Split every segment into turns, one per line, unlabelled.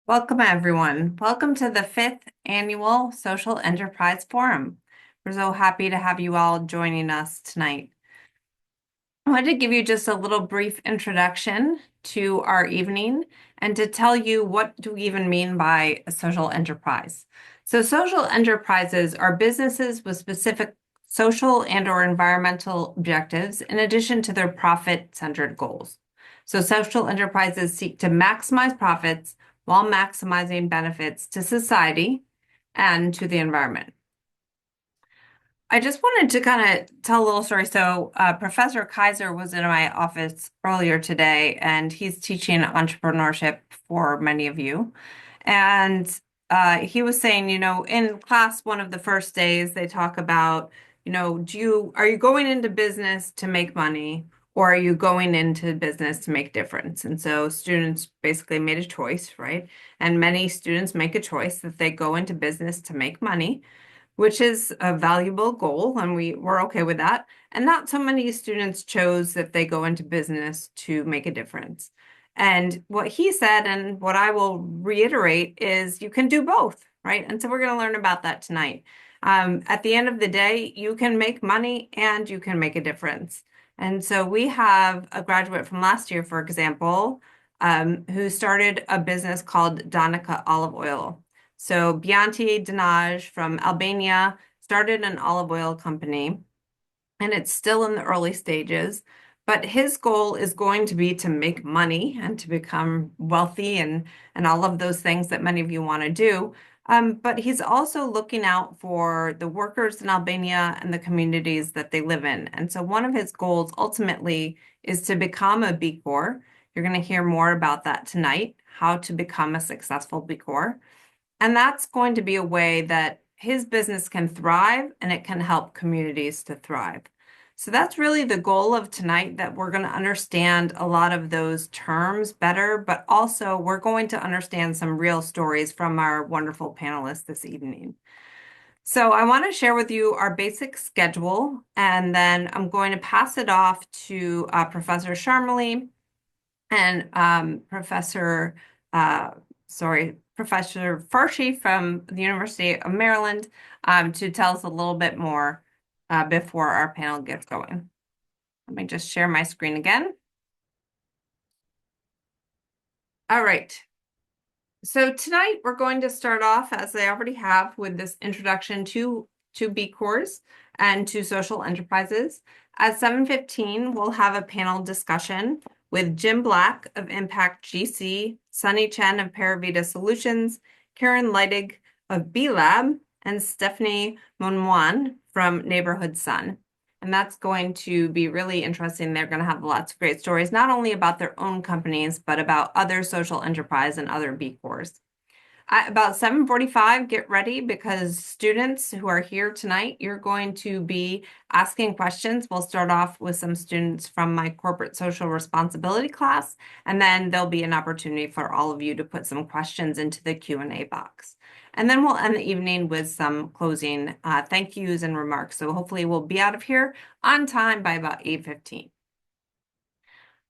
Welcome, everyone. Welcome to the fifth annual Social Enterprise Forum. We're so happy to have you all joining us tonight. I wanted to give you just a little brief introduction to our evening and to tell you what do we even mean by a social enterprise. So social enterprises are businesses with specific social and or environmental objectives in addition to their profit-centered goals. So social enterprises seek to maximize profits while maximizing benefits to society and to the environment. I just wanted to kind of tell a little story. So, Professor Kaiser was in my office earlier today, and he's teaching entrepreneurship for many of you. And he was saying, in class, one of the first days, they talk about, are you going into business to make money, or are you going into business to make difference? And so students basically made a choice, right? And many students make a choice that they go into business to make money, which is a valuable goal, and we're okay with that. And not so many students chose that they go into business to make a difference. And what he said, and what I will reiterate, is you can do both, right? And so we're going to learn about that tonight. At the end of the day, you can make money and you can make a difference. And so we have a graduate from last year, for example, who started a business called Donica Olive Oil. So Bianti Dinaj from Albania started an olive oil company, and it's still in the early stages. But his goal is going to be to make money and to become wealthy and all of those things that many of you want to do. But he's also looking out for the workers in Albania and the communities that they live in. And so one of his goals ultimately is to become a B Corp. You're going to hear more about that tonight, how to become a successful B Corp. And that's going to be a way that his business can thrive and it can help communities to thrive. So that's really the goal of tonight, that we're going to understand a lot of those terms better, but also we're going to understand some real stories from our wonderful panelists this evening. So I want to share with you our basic schedule, and then I'm going to pass it off to Professor Sharmali and Professor Farshi from the University of Maryland, to tell us a little bit more before our panel gets going. Let me just share my screen again. All right. So tonight we're going to start off, as I already have, with this introduction to B Corps and to social enterprises. At 7:15, we'll have a panel discussion with Jim Black of Impact GC, Sunny Chen of Paravita Solutions, Karen Leidig of B Lab, and Stephanie Monmoine from Neighborhood Sun. And that's going to be really interesting. They're going to have lots of great stories, not only about their own companies, but about other social enterprise and other B Corps. At about 7:45, get ready, because students who are here tonight, you're going to be asking questions. We'll start off with some students from my corporate social responsibility class, and then there'll be an opportunity for all of you to put some questions into the Q&A box. And then we'll end the evening with some closing thank yous and remarks. So hopefully we'll be out of here on time by about 8:15.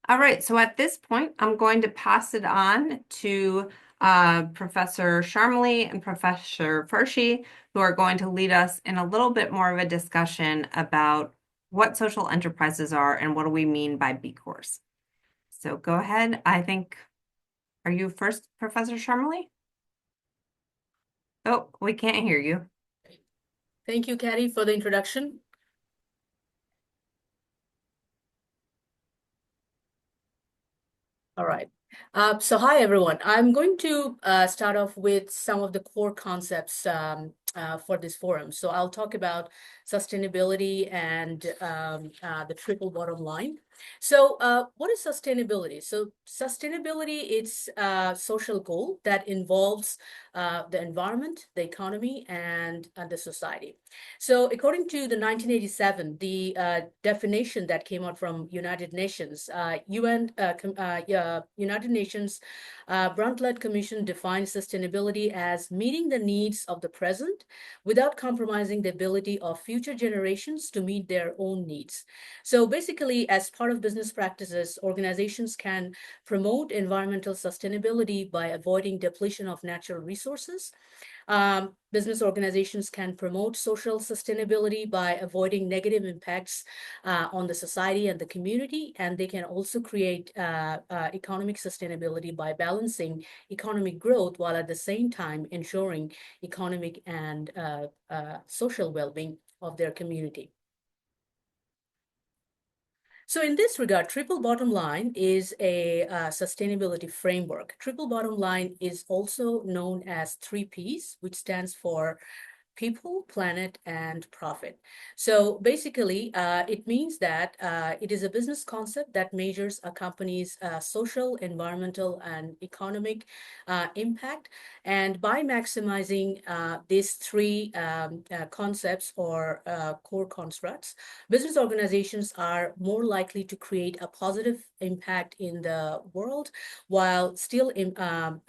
All right, so at this point, I'm going to pass it on to Professor Sharmali and Professor Farshi, who are going to lead us in a little bit more of a discussion about what social enterprises are and what do we mean by B Corps. So go ahead. Are you first, Professor Sharmali? Oh, we can't hear you.
Thank you, Kathy, for the introduction. All right. So hi, everyone. I'm going to start off with some of the core concepts for this forum. So I'll talk about sustainability and the triple bottom line. So what is sustainability? So sustainability, it's a social goal that involves the environment, the economy, and the society. So according to the 1987, the definition that came out from United Nations, United Nations Brundtland Commission defines sustainability as meeting the needs of the present profit without compromising the ability of future generations to meet their own needs. So basically, as part of business practices, organizations can promote environmental sustainability by avoiding depletion of natural resources. Business organizations can promote social sustainability by avoiding negative impacts on the society and the community, and they can also create economic sustainability by balancing economic growth while at the same time ensuring economic and social well-being of their community. So in this regard, triple bottom line is a sustainability framework. Triple bottom line is also known as 3Ps, which stands for people, planet, and profit. So basically, it means that it is a business concept that measures a company's social, environmental, and economic impact. And by maximizing these three concepts or core constructs, business organizations are more likely to create a positive impact in the world while still impacting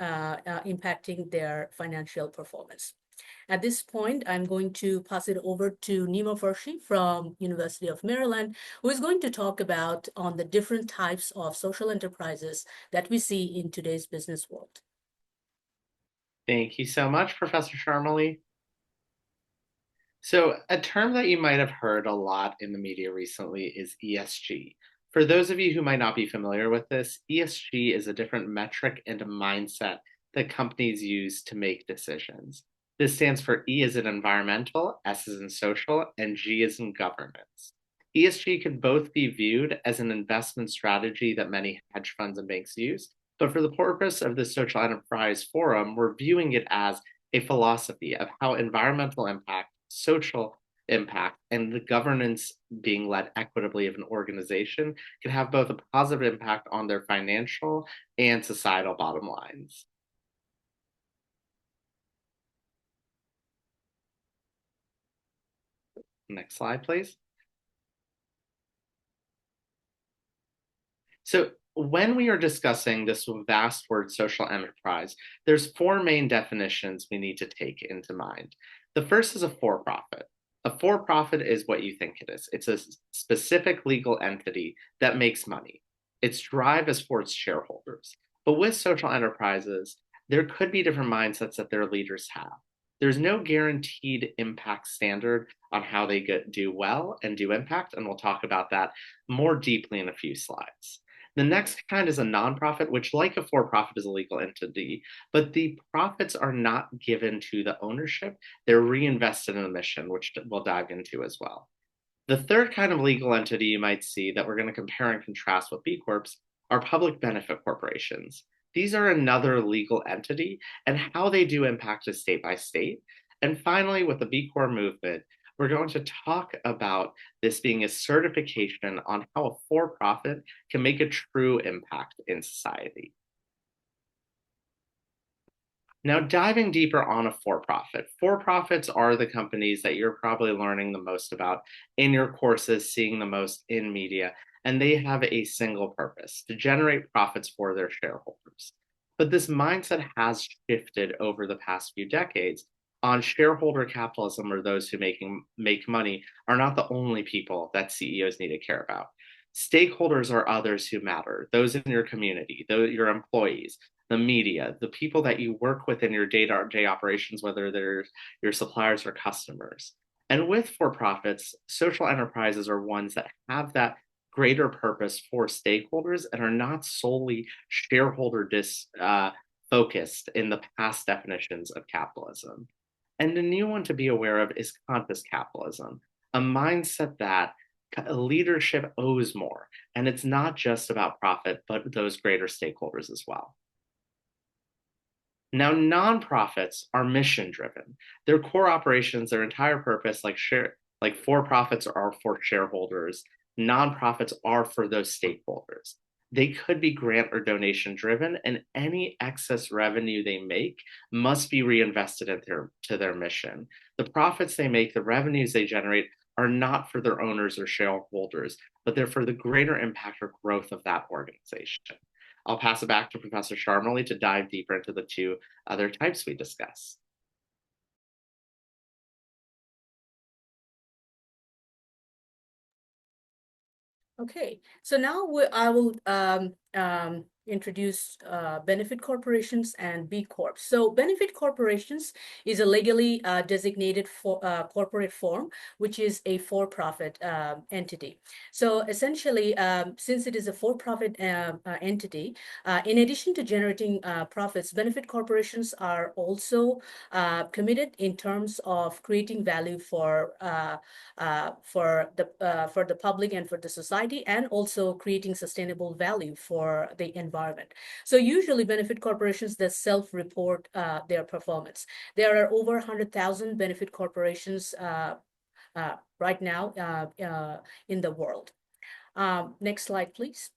their financial performance. At this point, I'm going to pass it over to Nima Farshi from University of Maryland, who is going to talk about on the different types of social enterprises that we see in today's business world.
Thank you so much, Professor Sharmali. So, a term that you might have heard a lot in the media recently is ESG. For those of you who might not be familiar with this, ESG is a different metric and a mindset that companies use to make decisions. This stands for E as in environmental, S as in social, and G as in governance. ESG can both be viewed as an investment strategy that many hedge funds and banks use, but for the purpose of the Social Enterprise Forum, we're viewing it as a philosophy of how environmental impact, social impact, and the governance being led equitably of an organization can have both a positive impact on their financial and societal bottom lines. Next slide, please. So when we are discussing this vast word social enterprise, there's four main definitions we need to take into mind. The first is a for-profit. A for-profit is what you think it is. It's a specific legal entity that makes money. Its drive is for its shareholders. But with social enterprises, there could be different mindsets that their leaders have. There's no guaranteed impact standard on how they do well and do impact, and we'll talk about that more deeply in a few slides. The next kind is a nonprofit, which, like a for-profit, is a legal entity, but the profits are not given to the ownership. They're reinvested in the mission, which we'll dive into as well. The third kind of legal entity you might see that we're going to compare and contrast with B Corps are public benefit corporations. These are another legal entity, and how they do impact is state by state. And finally, with the B Corp movement, we're going to talk about this being a certification on how a for-profit can make a true impact in society. Now, diving deeper on a for-profit. For-profits are the companies that you're probably learning the most about in your courses, seeing the most in media, and they have a single purpose, to generate profits for their shareholders. But this mindset has shifted over the past few decades. On shareholder capitalism, or those who make money are not the only people that CEOs need to care about. Stakeholders are others who matter, those in your community, your employees, the media, the people that you work with in your day-to-day operations, whether they're your suppliers or customers. And with for-profits, social enterprises are ones that have that greater purpose for stakeholders and are not solely shareholder focused in the past definitions of capitalism. And the new one to be aware of is conscious capitalism, a mindset that leadership owes more. And it's not just about profit, but those greater stakeholders as well. Now, nonprofits are mission driven. Their core operations, their entire purpose, like for-profits are for shareholders, nonprofits are for those stakeholders. They could be grant or donation driven, and any excess revenue they make must be reinvested into their mission. The profits they make, the revenues they generate, are not for their owners or shareholders, but they're for the greater impact or growth of that organization. I'll pass it back to Professor Sharmali to dive deeper into the two other types we discussed.
Okay, so now I will introduce benefit corporations and B Corp. So benefit corporations is a legally designated corporate form, which is a for-profit entity. So essentially, since it is a for-profit entity, in addition to generating profits, benefit corporations are also committed in terms of creating value for the public and for the society, and also creating sustainable value for the environment. So usually benefit corporations that self-report their performance. There are over 100,000 benefit corporations right now in the world. Next slide, please.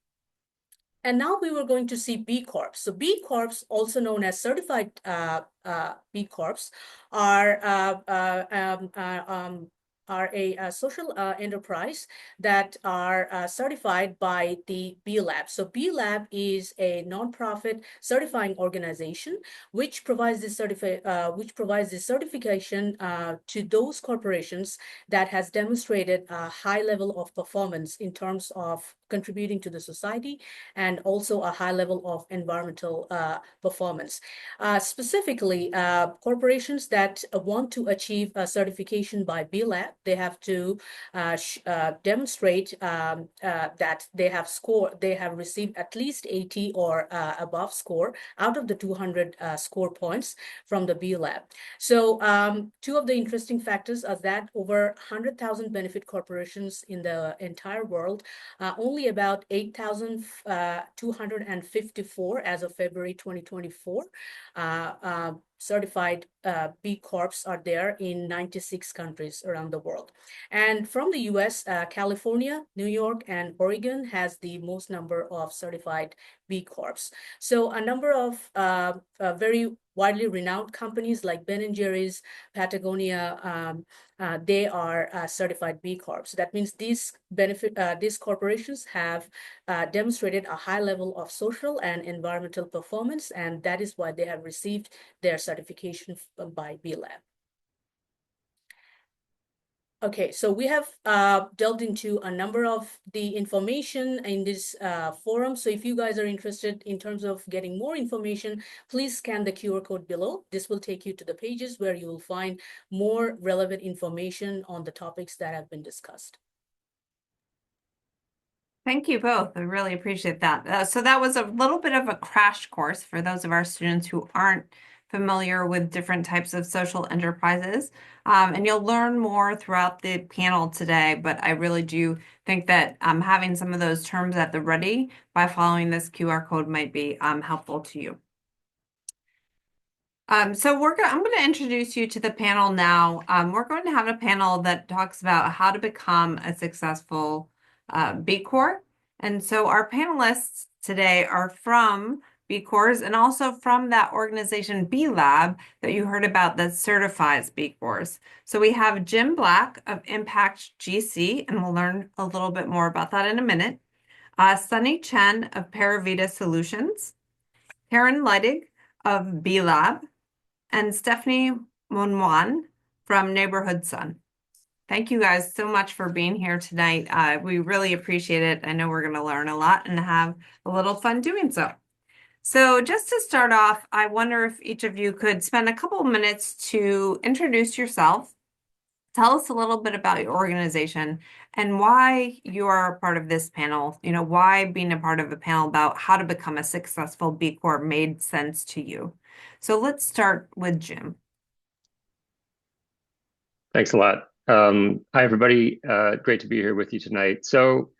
And now we were going to see B Corps. So B Corps, also known as certified B Corps, are a social enterprise that are certified by the B Lab. So B Lab is a nonprofit certifying organization which provides this certification to those corporations that has demonstrated a high level of performance in terms of contributing to the society and also a high level of environmental performance. Specifically, corporations that want to achieve a certification by B Lab, they have to demonstrate that they have received at least 80 or above score out of the 200 score points from the B Lab. So two of the interesting factors are that over 100,000 benefit corporations in the entire world, only about 8,254 as of February 2024 certified B Corps are there in 96 countries around the world. And from the US, California, New York, and Oregon has the most number of certified B Corps. So a number of very widely renowned companies like Ben & Jerry's, Patagonia, they are certified B Corps. So that means these corporations have demonstrated a high level of social and environmental performance, and that is why they have received their certification by B Lab. Okay, so we have delved into a number of the information in this forum. So if you guys are interested in terms of getting more information, please scan the QR code below. This will take you to the pages where you will find more relevant information on the topics that have been discussed.
Thank you both. I really appreciate that. So that was a little bit of a crash course for those of our students who aren't familiar with different types of social enterprises. And you'll learn more throughout the panel today, but I really do think that having some of those terms at the ready by following this QR code might be helpful to you. So I'm going to introduce you to the panel now. We're going to have a panel that talks about how to become a successful B Corp. And so our panelists today are from B Corps and also from that organization B Lab that you heard about that certifies B Corps. So we have Jim Black of Impact GC, and we'll learn a little bit more about that in a minute. Sunny Chen of Paravita Solutions, Karen Leidig of B Lab, and Stephanie Monwan from Neighborhood Sun. Thank you guys so much for being here tonight. We really appreciate it. I know we're going to learn a lot and have a little fun doing so. So just to start off, I wonder if each of you could spend a couple of minutes to introduce yourself, tell us a little bit about your organization and why you are a part of this panel. You know, why being a part of a panel about how to become a successful B Corp made sense to you. So let's start with Jim.
Thanks a lot. Hi, everybody. Great to be here with you tonight. So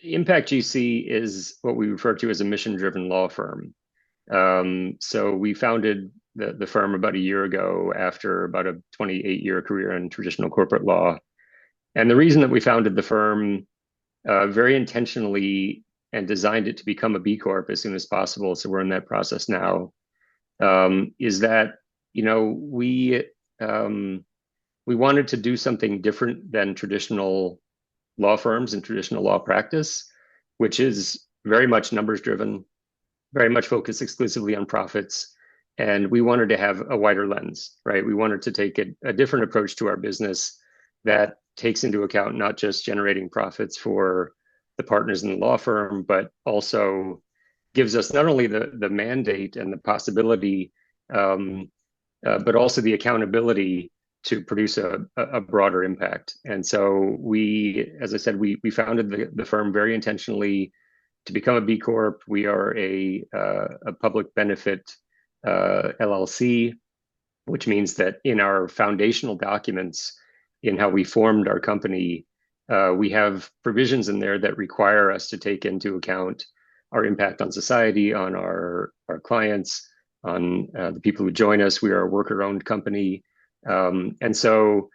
Impact GC is what we refer to as a mission-driven law firm. So we founded the firm about a year ago after about a 28-year career in traditional corporate law. And the reason that we founded the firm very intentionally and designed it to become a B Corp as soon as possible, so we're in that process now, is that, you know, we wanted to do something different than traditional law firms and traditional law practice, which is very much numbers driven, very much focused exclusively on profits. And we wanted to have a wider lens, right? We wanted to take a different approach to our business that takes into account not just generating profits for the partners in the law firm, but also gives us not only the mandate and the possibility, um, but also the accountability to produce a broader impact. And so we, as I said, we founded the firm very intentionally to become a B Corp. We are a public benefit LLC, which means that in our foundational documents, in how we formed our company, we have provisions in there that require us to take into account our impact on society, on our clients, on the people who join us. We are a worker-owned company. And so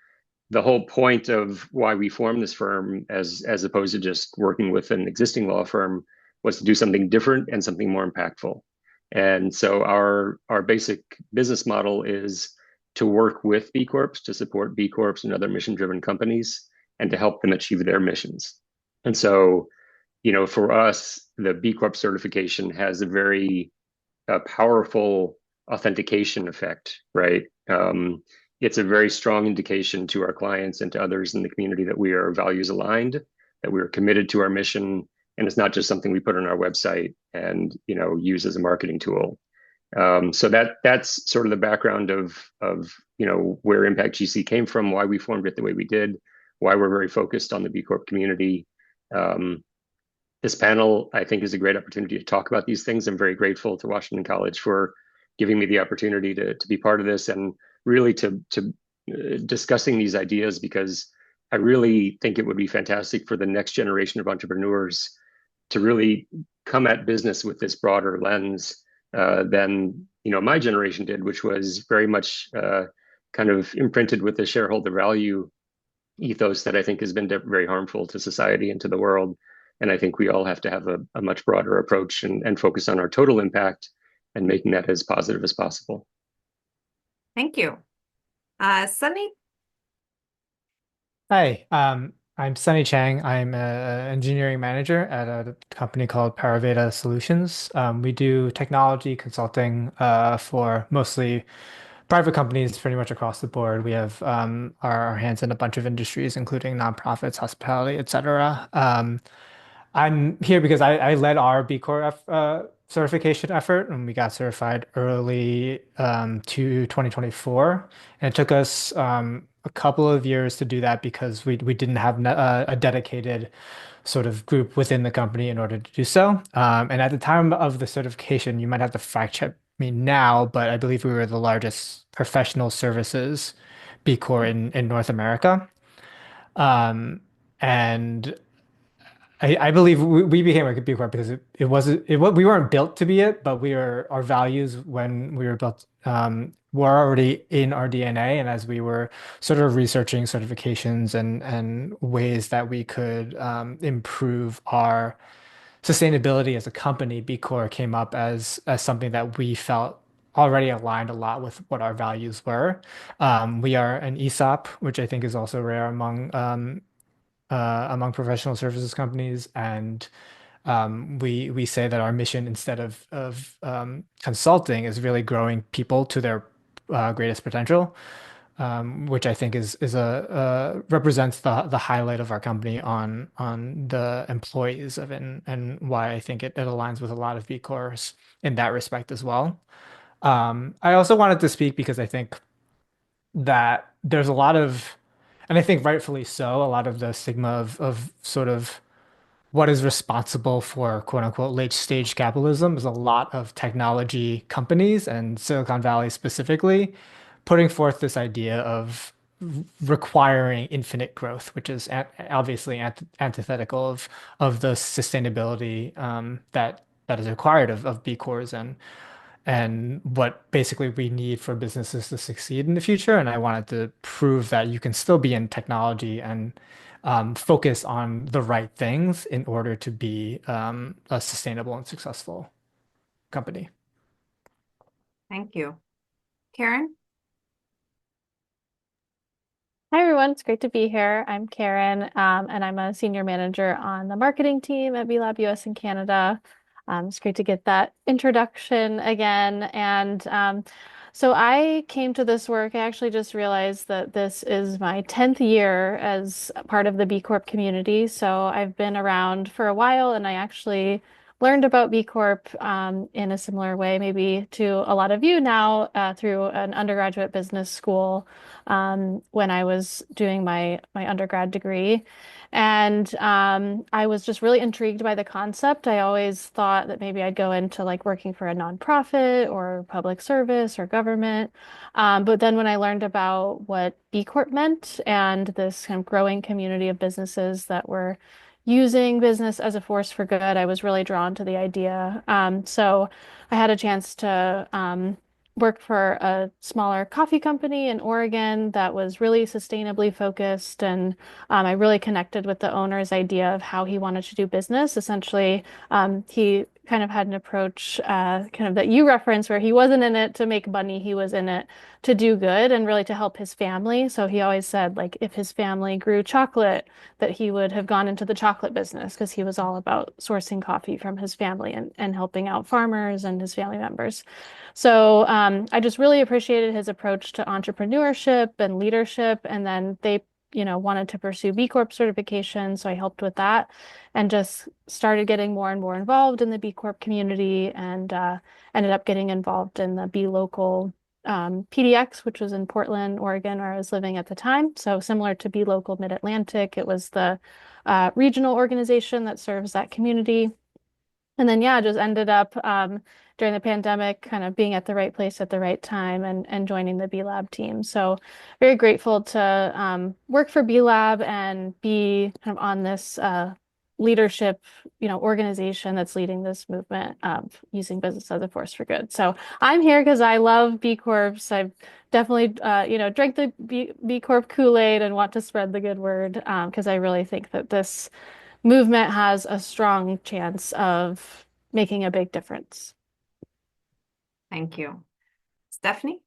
the whole point of why we formed this firm, as opposed to just working with an existing law firm, was to do something different and something more impactful. And so our basic business model is to work with B Corps, to support B Corps and other mission-driven companies, and to help them achieve their missions. And so, for us, the B Corp certification has a very powerful authentication effect, right? It's a very strong indication to our clients and to others in the community that we are values aligned, that we are committed to our mission, and it's not just something we put on our website and use as a marketing tool. So that's sort of the background of where Impact GC came from, why we formed it the way we did, why we're very focused on the B Corp community. This panel, I think, is a great opportunity to talk about these things. I'm very grateful to Washington College for giving me the opportunity to be part of this and really to discussing these ideas, because I really think it would be fantastic for the next generation of entrepreneurs to really come at business with this broader lens than my generation did, which was very much kind of imprinted with the shareholder value ethos that I think has been very harmful to society and to the world. And I think we all have to have a much broader approach and focus on our total impact and making that as positive as possible.
Thank you. Sunny?
Hi, I'm Sunny Chang. I'm an engineering manager at a company called Paraveda Solutions. We do technology consulting for mostly private companies pretty much across the board. We have our hands in a bunch of industries, including nonprofits, hospitality, etc. I'm here because I led our B Corp certification effort, and we got certified early to 2024. And it took us a couple of years to do that because we didn't have a dedicated sort of group within the company in order to do so. And at the time of the certification, you might have to fact check me now, but I believe we were the largest professional services B Corp in North America. And I believe we became a B Corp because we weren't built to be it, but our values when we were built were already in our DNA. And as we were sort of researching certifications and ways that we could improve our sustainability as a company, B Corp came up as something that we felt already aligned a lot with what our values were. We are an ESOP, which I think is also rare among professional services companies, and we say that our mission instead of consulting is really growing people to their greatest potential, which I think is a represents the highlight of our company on the employees of it, and why I think it aligns with a lot of B Corps in that respect as well. I also wanted to speak because I think that there's a lot of, and I think rightfully so, a lot of the stigma of sort of what is responsible for quote unquote late stage capitalism is a lot of technology companies and Silicon Valley specifically putting forth this idea of requiring infinite growth, which is obviously antithetical of the sustainability that is required of B Corps and what basically we need for businesses to succeed in the future. And I wanted to prove that you can still be in technology and focus on the right things in order to be a sustainable and successful company.
Thank you. Karen?
Hi everyone, it's great to be here. I'm Karen, and I'm a senior manager on the marketing team at VLab US in Canada. It's great to get that introduction again. And so I came to this work. I actually just realized that this is my 10th year as a part of the B Corp community. So I've been around for a while, and I actually learned about B Corp in a similar way, maybe to a lot of you now, through an undergraduate business school when I was doing my undergrad degree. And I was just really intrigued by the concept. I always thought that maybe I'd go into like working for a nonprofit or public service or government. But then when I learned about what B Corp meant and this kind of growing community of businesses that were using business as a force for good, I was really drawn to the idea. So I had a chance to work for a smaller coffee company in Oregon that was really sustainably focused, and I really connected with the owner's idea of how he wanted to do business. Essentially, he kind of had an approach, kind of that you referenced, where he wasn't in it to make money, he was in it to do good and really to help his family. So he always said, like, if his family grew chocolate, that he would have gone into the chocolate business because he was all about sourcing coffee from his family and helping out farmers and his family members. So I just really appreciated his approach to entrepreneurship and leadership. And then they wanted to pursue B Corp certification. So I helped with that and just started getting more and more involved in the B Corp community and ended up getting involved in the B Local PDX, which was in Portland, Oregon, where I was living at the time. So similar to B Local Mid-Atlantic, it was the regional organization that serves that community. And then, yeah, just ended up during the pandemic kind of being at the right place at the right time and joining the B Lab team. So very grateful to work for B Lab and be kind of on this leadership, organization that's leading this movement of using business as a force for good. So I'm here because I love B Corps. I've definitely, drank the B Corp Kool-Aid and want to spread the good word because I really think that this movement has a strong chance of making a big difference.
Thank you. Stephanie?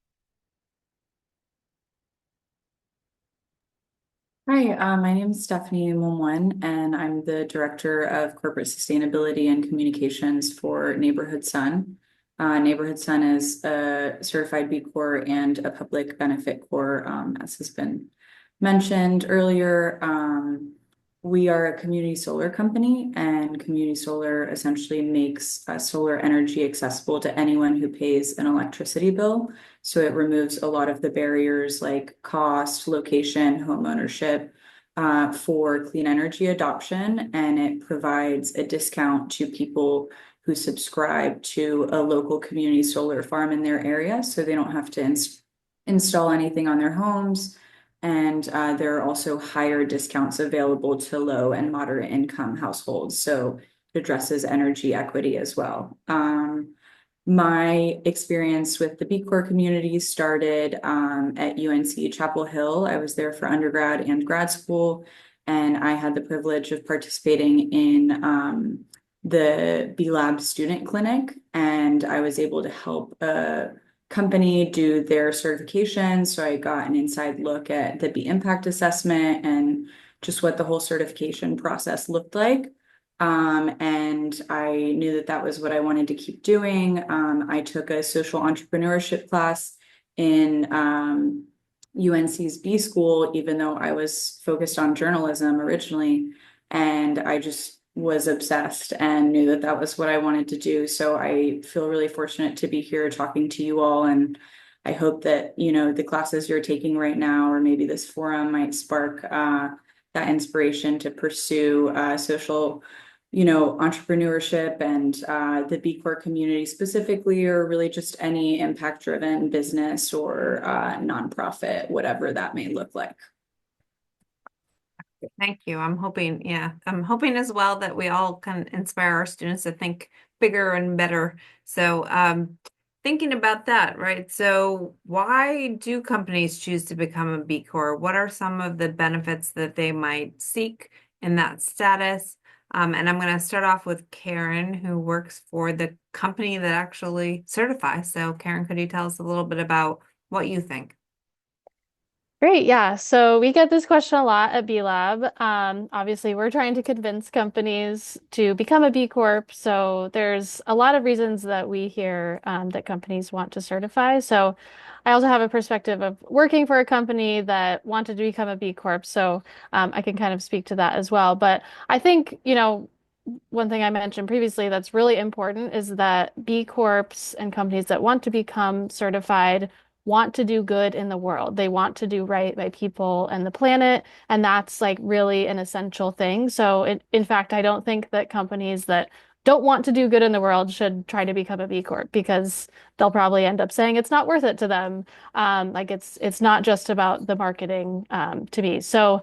Hi, my name is Stephanie Momwen, and I'm the Director of Corporate Sustainability and Communications for Neighborhood Sun. Neighborhood Sun is a certified B Corp and a public benefit corp, as has been mentioned earlier. We are a community solar company, and community solar essentially makes solar energy accessible to anyone who pays an electricity bill. So it removes a lot of the barriers like cost, location, home ownership for clean energy adoption, and it provides a discount to people who subscribe to a local community solar farm in their area, so they don't have to install anything on their homes. And there are also higher discounts available to low and moderate income households. So it addresses energy equity as well. My experience with the B Corp community started at UNC Chapel Hill. I was there for undergrad and grad school, and I had the privilege of participating in the B Lab student clinic, and I was able to help a company do their certification. So I got an inside look at the B impact assessment and just what the whole certification process looked like. And I knew that that was what I wanted to keep doing. I took a social entrepreneurship class in UNC's B school, even though I was focused on journalism originally. And I just was obsessed and knew that that was what I wanted to do. So I feel really fortunate to be here talking to you all. And I hope that, the classes you're taking right now, or maybe this forum might spark that inspiration to pursue social entrepreneurship and the B Corp community specifically, or really just any impact-driven business or nonprofit, whatever that may look like.
Thank you. I'm hoping as well that we all can inspire our students to think bigger and better. So thinking about that, right? So why do companies choose to become a B Corp? What are some of the benefits that they might seek in that status? And I'm going to start off with Karen, who works for the company that actually certifies. So Karen, could you tell us a little bit about what you think?
Great, yeah. So we get this question a lot at B Lab. Obviously, we're trying to convince companies to become a B Corp. So there's a lot of reasons that we hear that companies want to certify. So I also have a perspective of working for a company that wanted to become a B Corp. So I can kind of speak to that as well. But I think, one thing I mentioned previously that's really important is that B Corps and companies that want to become certified want to do good in the world. They want to do right by people and the planet, and that's like really an essential thing. So, in fact, I don't think that companies that don't want to do good in the world should try to become a B Corp because they'll probably end up saying it's not worth it to them. Like it's not just about the marketing to me. So.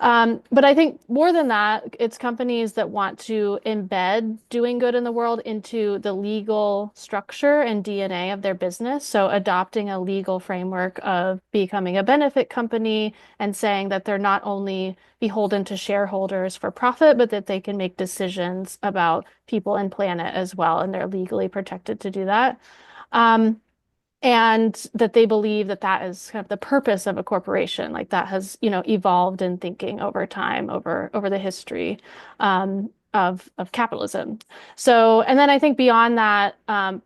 But I think more than that, it's companies that want to embed doing good in the world into the legal structure and DNA of their business. So adopting a legal framework of becoming a benefit company and saying that they're not only beholden to shareholders for profit, but that they can make decisions about people and planet as well, and they're legally protected to do that. Um, and that they believe that that is kind of the purpose of a corporation, like that has, evolved in thinking over time, over the history of capitalism. So, and then I think beyond that,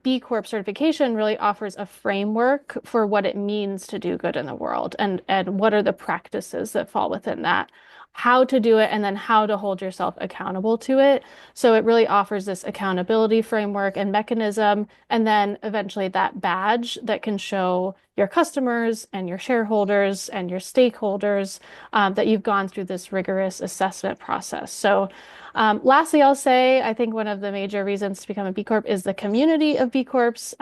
B Corp certification really offers a framework for what it means to do good in the world, and what are the practices that fall within that, how to do it, and then how to hold yourself accountable to it. So it really offers this accountability framework and mechanism, and then eventually that badge that can show your customers and your shareholders and your stakeholders that you've gone through this rigorous assessment process. So, lastly, I'll say I think one of the major reasons to become a B Corp is the community of B Corps.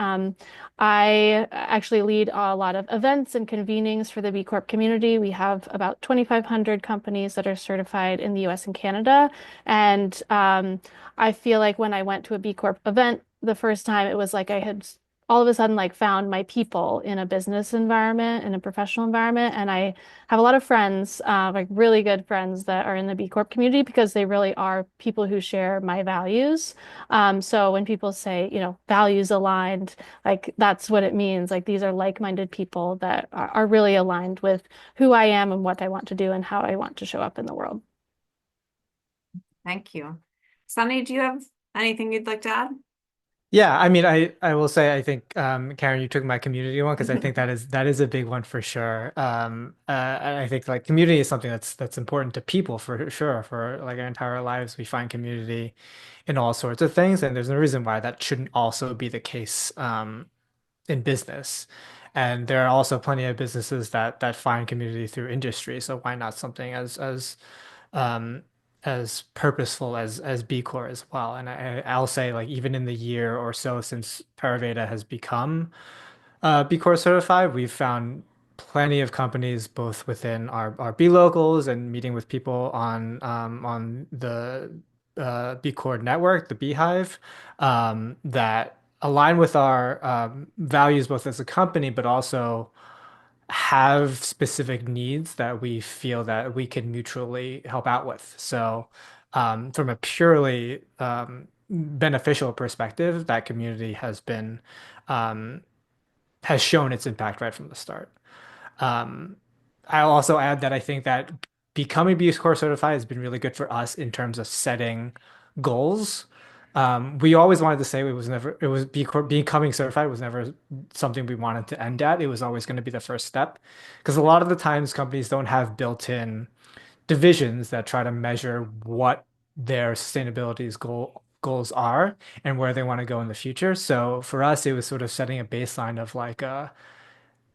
I actually lead a lot of events and convenings for the B Corp community. We have about 2,500 companies that are certified in the US and Canada. And I feel like when I went to a B Corp event the first time, it was like I had all of a sudden like found my people in a business environment, in a professional environment. And I have a lot of friends, like really good friends that are in the B Corp community because they really are people who share my values. So when people say, values aligned, like that's what it means. Like these are like-minded people that are really aligned with who I am and what I want to do and how I want to show up in the world.
Thank you. Sunny, do you have anything you'd like to add?
Yeah, I mean, I will say I think Karen, you took my community one because I think that is a big one for sure. And I think like community is something that's important to people for sure. For like our entire lives, we find community in all sorts of things, and there's no reason why that shouldn't also be the case in business. And there are also plenty of businesses that find community through industry. So why not something um, as purposeful as B Corp as well? And I'll say like even in the year or so since Paraveda has become B Corp certified, we've found plenty of companies both within our B locals and meeting with people on the B Corp network, the Beehive, that align with our values both as a company, but also have specific needs that we feel that we can mutually help out with. So, from a purely beneficial perspective, that community um, has shown its impact right from the start. Um, I'll also add that I think that becoming B Corp certified has been really good for us in terms of setting goals. We always wanted to say it was B Corp becoming certified was never something we wanted to end at. It was always going to be the first step because a lot of the times companies don't have built-in divisions that try to measure what their goals are and where they want to go in the future. So for us, it was sort of setting a baseline of like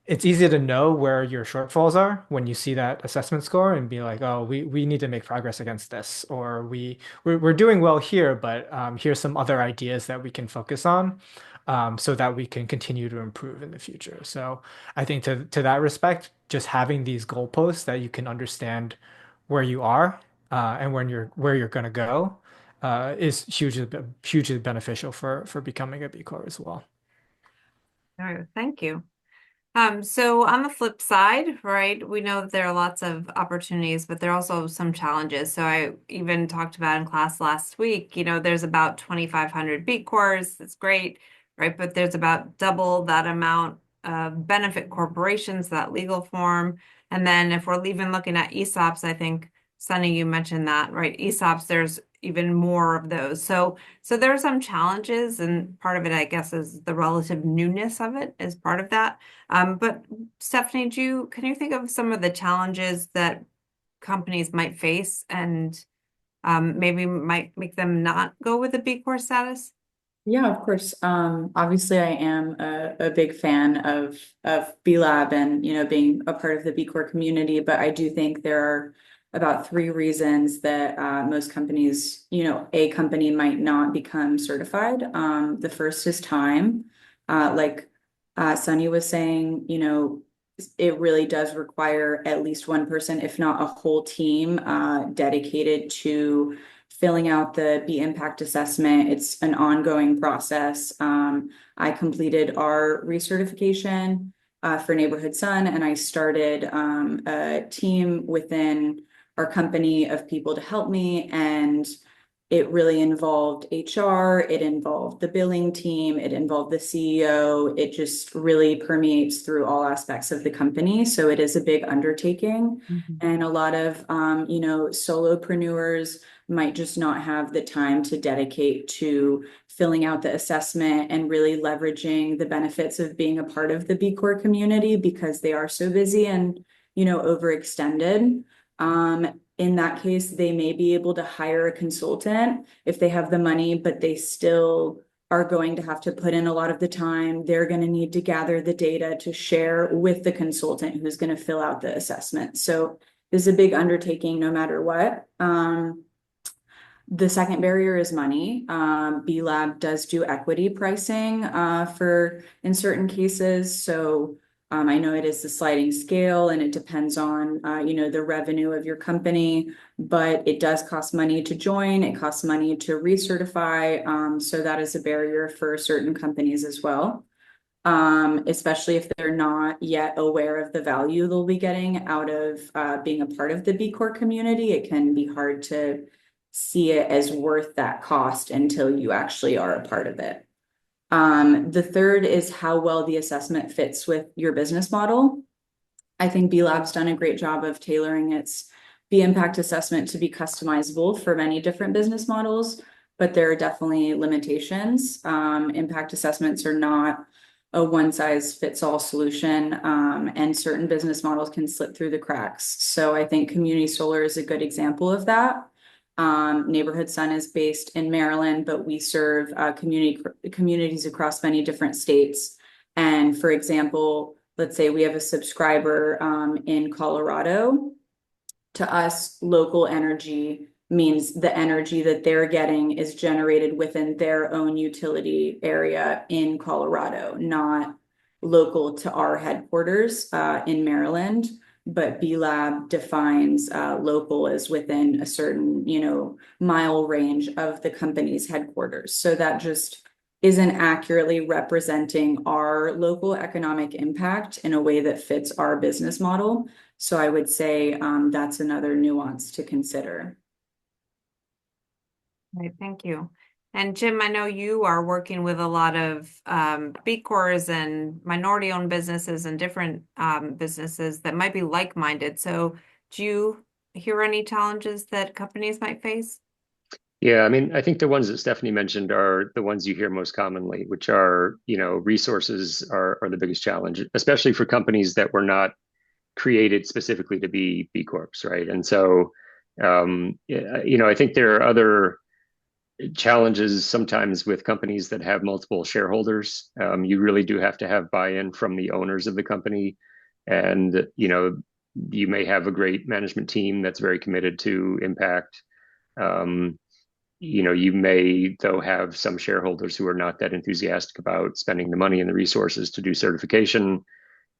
it's easy to know where your shortfalls are when you see that assessment score and be like, oh, we need to make progress against this, or we're doing well here, but here's some other ideas that we can focus on, so that we can continue to improve in the future. So I think to that respect, just having these goalposts that you can understand where you are and where you're gonna go is hugely beneficial for becoming a B Corp as well.
All right, thank you. So on the flip side, right, we know that there are lots of opportunities, but there are also some challenges. So I even talked about in class last week, there's about 2,500 B Corps. That's great, right? But there's about double that amount benefit corporations, that legal form. And then if we're even looking at ESOPs, I think, Sunny, you mentioned that, right? ESOPs, there's even more of those. So there are some challenges, and part of it, I guess, is the relative newness of it is part of that. But Stephanie, can you think of some of the challenges that companies might face and maybe might make them not go with a B Corp status?
Yeah, of course. Obviously I am a big fan of B Lab and, being a part of the B Corp community, but I do think there are about three reasons that most companies, a company might not become certified. The first is time. Like Sunny was saying, it really does require at least one person, if not a whole team, dedicated to filling out the B impact assessment. It's an ongoing process. I completed our recertification for Neighborhood Sun, and I started a team within our company of people to help me. And it really involved HR, it involved the billing team, it involved the CEO. It just really permeates through all aspects of the company. So it is a big undertaking. And a lot of, solopreneurs might just not have the time to dedicate to filling out the assessment and really leveraging the benefits of being a part of the B Corp community because they are so busy and, overextended. In that case, they may be able to hire a consultant if they have the money, but they still are going to have to put in a lot of the time. They're going to need to gather the data to share with the consultant who's going to fill out the assessment. So this is a big undertaking no matter what. The second barrier is money. B Lab does do equity pricing for in certain cases. So I know it is the sliding scale and it depends on the revenue of your company, but it does cost money to join. It costs money to recertify. So that is a barrier for certain companies as well. Especially if they're not yet aware of the value they'll be getting out of being a part of the B Corp community. It can be hard to see it as worth that cost until you actually are a part of it. The third is how well the assessment fits with your business model. I think B Lab's done a great job of tailoring its B impact assessment to be customizable for many different business models, but there are definitely limitations. Impact assessments are not a one size fits all solution, and certain business models can slip through the cracks. So I think community solar is a good example of that. Neighborhood Sun is based in Maryland, but we serve communities across many different states. And for example, let's say we have a subscriber in Colorado. To us, local energy means the energy that they're getting is generated within their own utility area in Colorado, not local to our headquarters in Maryland. But B Lab defines local as within a certain, mile range of the company's headquarters. So that just isn't accurately representing our local economic impact in a way that fits our business model. So I would say that's another nuance to consider.
Right, thank you. And Jim, I know you are working with a lot of B Corps and minority-owned businesses and different businesses that might be like-minded. So do you hear any challenges that companies might face?
Yeah, I mean, I think the ones that Stephanie mentioned are the ones you hear most commonly, which are, resources are the biggest challenge, especially for companies that were not created specifically to be B Corps, right? And so, I think there are other challenges sometimes with companies that have multiple shareholders. You really do have to have buy-in from the owners of the company. And, you may have a great management team that's very committed to impact. You may, though, have some shareholders who are not that enthusiastic about spending the money and the resources to do certification.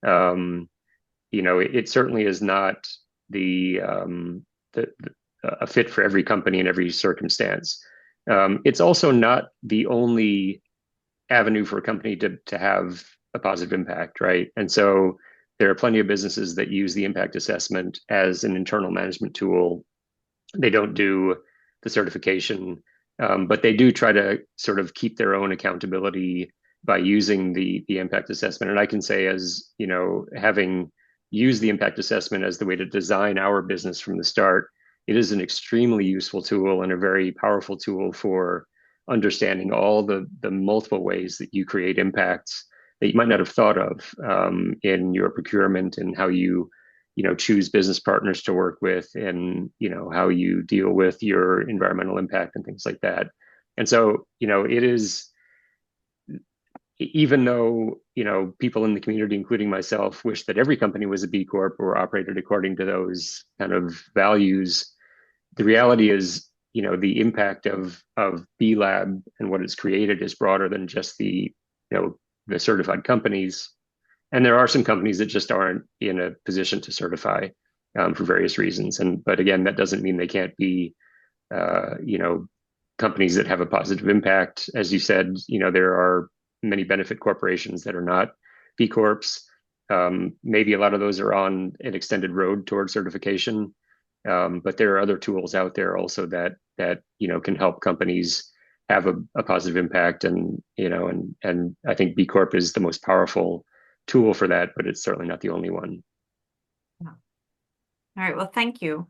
It certainly is not a fit for every company in every circumstance. It's also not the only avenue for a company to have a positive impact, right? And so there are plenty of businesses that use the impact assessment as an internal management tool. They don't do the certification, but they do try to sort of keep their own accountability by using the impact assessment. And I can say, as you know, having used the impact assessment as the way to design our business from the start, it is an extremely useful tool and a very powerful tool for understanding all the multiple ways that you create impacts that you might not have thought of in your procurement, and how you know, choose business partners to work with, and you know, how you deal with your environmental impact and things like that. And so, you know, it is, even though, you know, people in the community, including myself, wish that every company was a B Corp or operated according to those kind of values, the reality is, you know, the impact of B Lab and what it's created is broader than just you know, the certified companies. And there are some companies that just aren't in a position to certify for various reasons. And but again, that doesn't mean they can't be, you know, companies that have a positive impact. As you said, you know, there are many benefit corporations that are not B Corps. Maybe a lot of those are on an extended road toward certification, but there are other tools out there also that you know, can help companies have a positive impact. And you know, and I think B Corp is the most powerful tool for that, but it's certainly not the only one.
All right, well, thank you.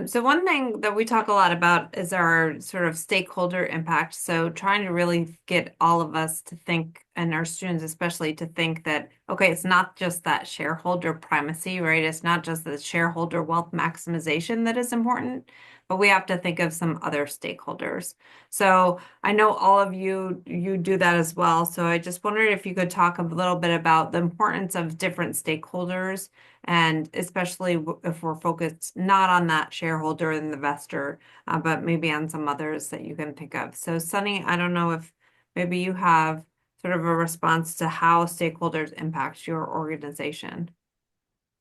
So one thing that we talk a lot about is our sort of stakeholder impact. So trying to really get all of us to think, and our students especially, to think that, okay, it's not just that shareholder primacy, right? It's not just the shareholder wealth maximization that is important, but we have to think of some other stakeholders. So I know all of you do that as well. So I just wondered if you could talk a little bit about the importance of different stakeholders, and especially if we're focused not on that shareholder and the investor, but maybe on some others that you can think of. So Sunny, I don't know if maybe you have sort of a response to how stakeholders impact your organization.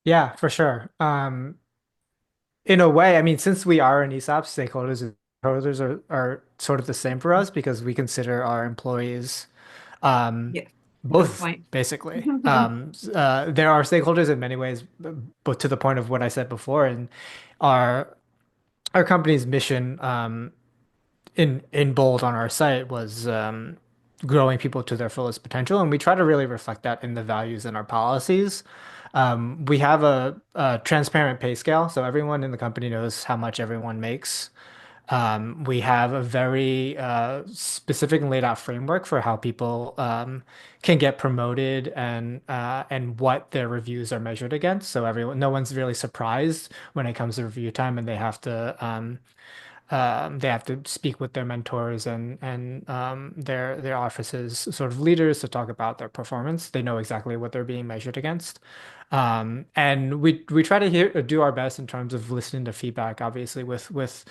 Yeah, for sure. In a way, I mean, since we are an ESOP, stakeholders are sort of the same for us because we consider our employees um,
Yeah, good
both,
point.
basically. There are stakeholders in many ways, but to the point of what I said before, and our our company's mission in bold on our site was growing people to their fullest potential, and we try to really reflect that in the values and our policies. We have a transparent pay scale, so everyone in the company knows how much everyone makes. We have a very specific and laid out framework for how people can get promoted, and what their reviews are measured against. So everyone, no one's really surprised when it comes to review time, and they have to speak with their mentors and their offices sort of leaders to talk about their performance. They know exactly what they're being measured against. And we try to do our best in terms of listening to feedback. Obviously, with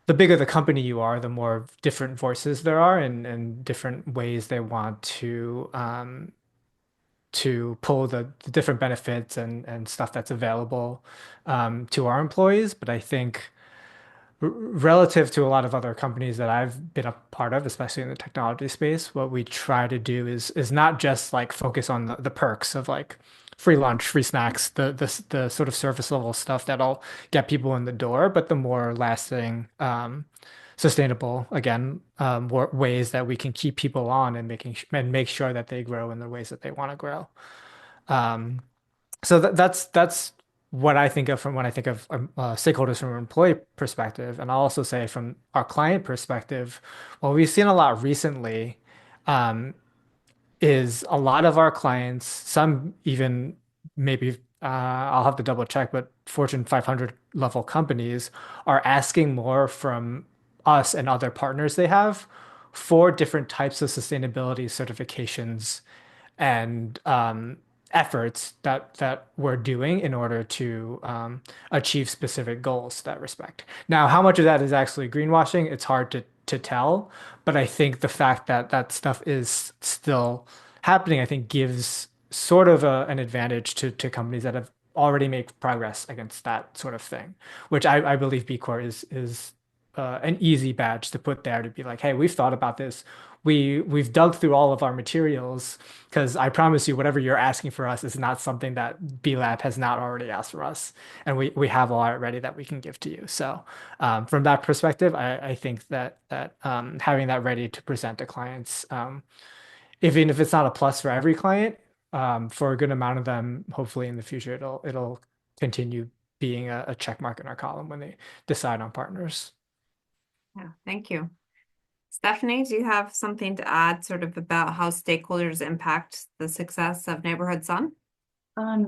the bigger the company you are, the more different voices there are, and different ways they want to pull the different benefits and stuff that's available to our employees. But I think relative to a lot of other companies that I've been a part of, especially in the technology space, what we try to do is not just like focus on the perks of like free lunch, free snacks, the sort of surface level stuff that'll get people in the door, but the more lasting, sustainable, again, ways that we can keep people on, and make sure that they grow in the ways that they want to grow. Um, so that's what I think of from when I think of stakeholders from an employee perspective. And I'll also say from our client perspective, what we've seen a lot recently um, is a lot of our clients, some even maybe I'll have to double check, but Fortune 500 level companies are asking more from us and other partners they have for different types of sustainability certifications and efforts that we're doing in order to achieve specific goals to that respect. Now, how much of that is actually greenwashing, it's hard to tell, but I think the fact that that stuff is still happening, I think gives sort of an advantage to companies that have already made progress against that sort of thing, which I believe B Corp is an easy badge to put there to be like, hey, we've thought about this. We've dug through all of our materials, because I promise you, whatever you're asking for us is not something that B Lab has not already asked for us, and we have all that ready that we can give to you. So from that perspective, I think that having that ready to present to clients even if it's not a plus for every client, for a good amount of them, hopefully in the future, it'll continue being a check mark in our column when they decide on partners.
Yeah, thank you. Stephanie, do you have something to add sort of about how stakeholders impact the success of Neighborhood Sun?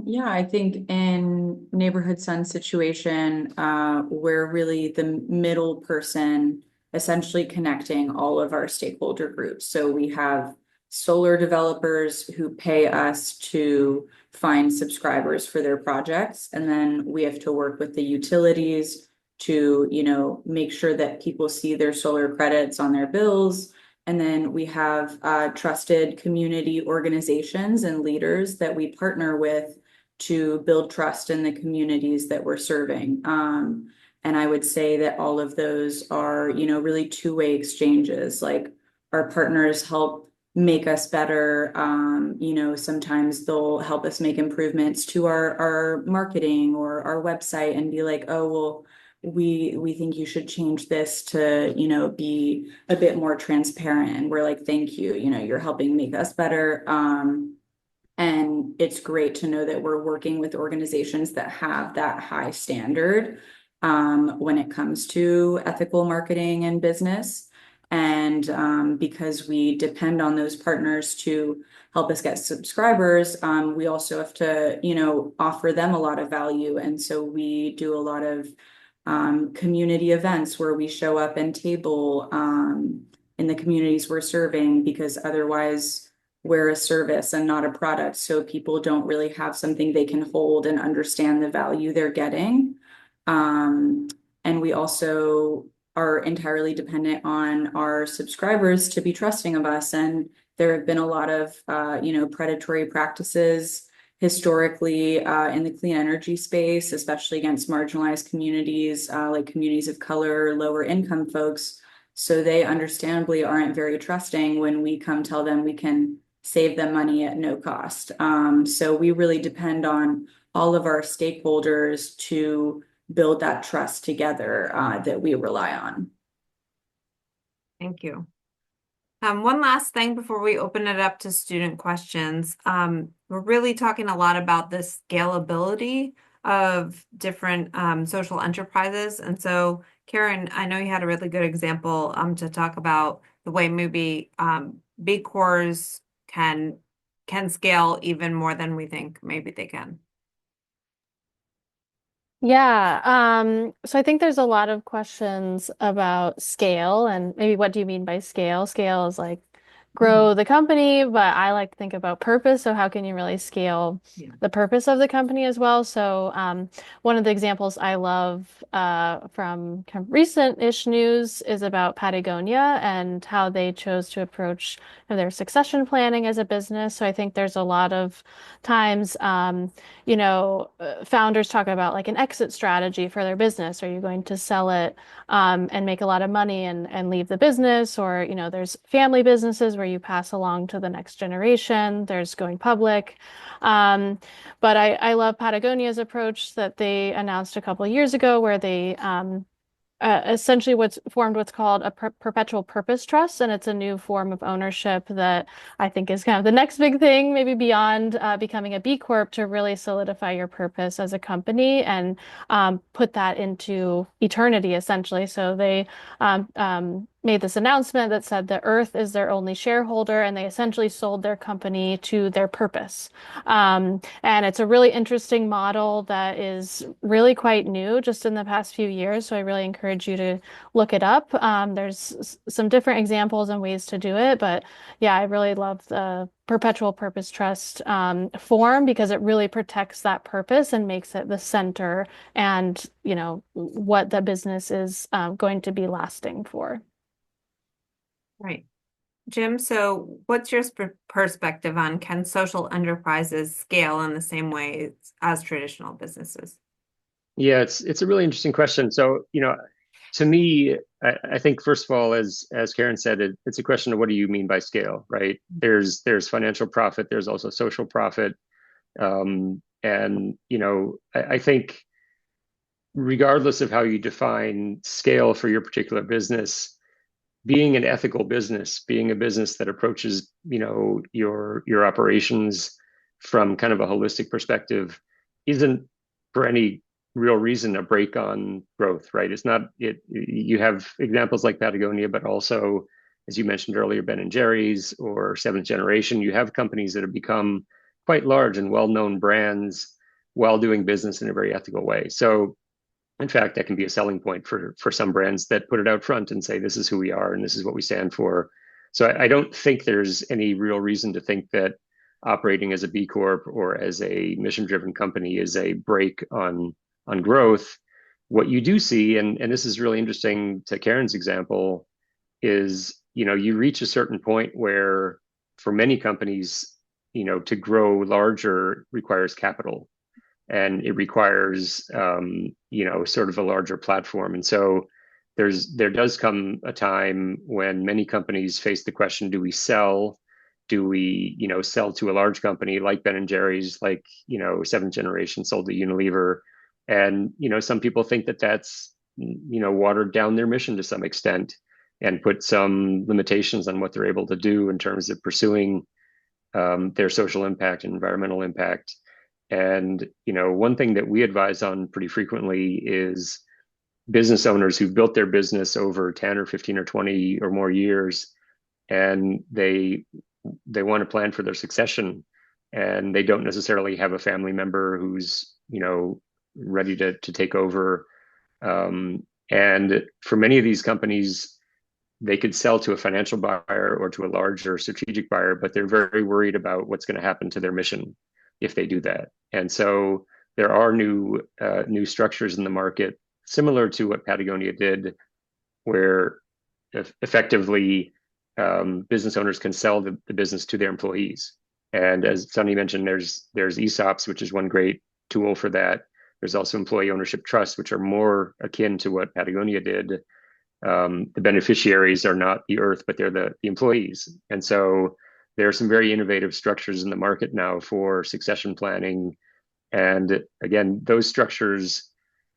Yeah, I think in Neighborhood Sun's situation, we're really the middle person, essentially connecting all of our stakeholder groups. So we have solar developers who pay us to find subscribers for their projects, and then we have to work with the utilities to, make sure that people see their solar credits on their bills. And then we have trusted community organizations and leaders that we partner with to build trust in the communities that we're serving. And I would say that all of those are, really two-way exchanges. Like our partners help make us better. Sometimes they'll help us make improvements to our marketing or our website and be like, oh, well, we think you should change this to, be a bit more transparent. And we're like, thank you, you're helping make us better. And it's great to know that we're working with organizations that have that high standard when it comes to ethical marketing and business. And because we depend on those partners to help us get subscribers, we also have to, offer them a lot of value. And so we do a lot of community events where we show up and table in the communities we're serving, because otherwise we're a service and not a product. So people don't really have something they can hold and understand the value they're getting. And we also are entirely dependent on our subscribers to be trusting of us. And there have been a lot of, predatory practices historically in the clean energy space, especially against marginalized communities, like communities of color, lower income folks. So they understandably aren't very trusting when we come tell them we can save them money at no cost. So we really depend on all of our stakeholders to build that trust together that we rely on.
Thank you. One last thing before we open it up to student questions. We're really talking a lot about the scalability of different social enterprises. And so, Karen, I know you had a really good example to talk about the way maybe B Corps can scale even more than we think maybe they can.
Yeah, so I think there's a lot of questions about scale and maybe what do you mean by scale? Scale is like grow the company, but I like to think about purpose. So how can you really scale the purpose of the company as well? So one of the examples I love from kind of recent-ish news is about Patagonia and how they chose to approach their succession planning as a business. So I think there's a lot of times founders talk about like an exit strategy for their business. Are you going to sell it and make a lot of money and leave the business? Or, there's family businesses where you pass along to the next generation. There's going public. But I love Patagonia's approach that they announced a couple of years ago where they essentially what's called a perpetual purpose trust, and it's a new form of ownership that I think is kind of the next big thing, maybe beyond becoming a B Corp, to really solidify your purpose as a company and put that into eternity, essentially. So they made this announcement that said the Earth is their only shareholder, and they essentially sold their company to their purpose. And it's a really interesting model that is really quite new just in the past few years. So I really encourage you to look it up. There's some different examples and ways to do it, but yeah, I really love the perpetual purpose trust form because it really protects that purpose and makes it the center and, what the business is going to be lasting for.
Right. Jim, so what's your perspective on can social enterprises scale in the same way as traditional businesses?
Yeah, it's a really interesting question. So, to me, I think first of all, as Karen said, it's a question of what do you mean by scale, right? There's financial profit, there's also social profit, and I think regardless of how you define scale for your particular business, being an ethical business, being a business that approaches, your operations from kind of a holistic perspective isn't for any real reason a break on growth, right? It's not it you have examples like Patagonia, but also, as you mentioned earlier, Ben and Jerry's or Seventh Generation. You have companies that have become quite large and well-known brands while doing business in a very ethical way. So in fact, that can be a selling point for some brands that put it out front and say, this is who we are and this is what we stand for. So I don't think there's any real reason to think that operating as a B Corp or as a mission-driven company is a break on growth. What you do see, and this is really interesting to Karen's example, is you reach a certain point where for many companies, to grow larger requires capital and it requires sort of a larger platform. And so there does come a time when many companies face the question, do we sell? Do we, sell to a large company like Ben and Jerry's, like, Seventh Generation sold to Unilever? And, some people think that that's, watered down their mission to some extent and put some limitations on what they're able to do in terms of pursuing their social impact and environmental impact. And, one thing that we advise on pretty frequently is business owners who've built their business over 10 or 15 or 20 or more years, and they want to plan for their succession, and they don't necessarily have a family member who's, ready to take over. And for many of these companies, they could sell to a financial buyer or to a larger strategic buyer, but they're very worried about what's going to happen to their mission if they do that. And so there are new structures in the market similar to what Patagonia did, where effectively business owners can sell the business to their employees. And as Sunny mentioned, there's ESOPs, which is one great tool for that. There's also employee ownership trusts, which are more akin to what Patagonia did. The beneficiaries are not the earth, but they're the employees. And so there are some very innovative structures in the market now for succession planning. And again, those structures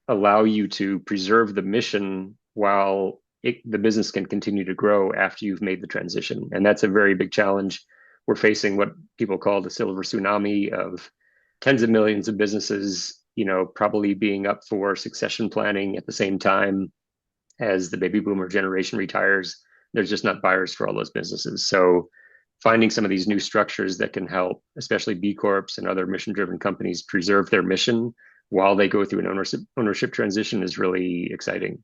allow you to preserve the mission while the business can continue to grow after you've made the transition. And that's a very big challenge. We're facing what people call the silver tsunami of tens of millions of businesses, probably being up for succession planning at the same time as the baby boomer generation retires. There's just not buyers for all those businesses. So finding some of these new structures that can help, especially B Corps and other mission-driven companies, preserve their mission while they go through an ownership transition is really exciting.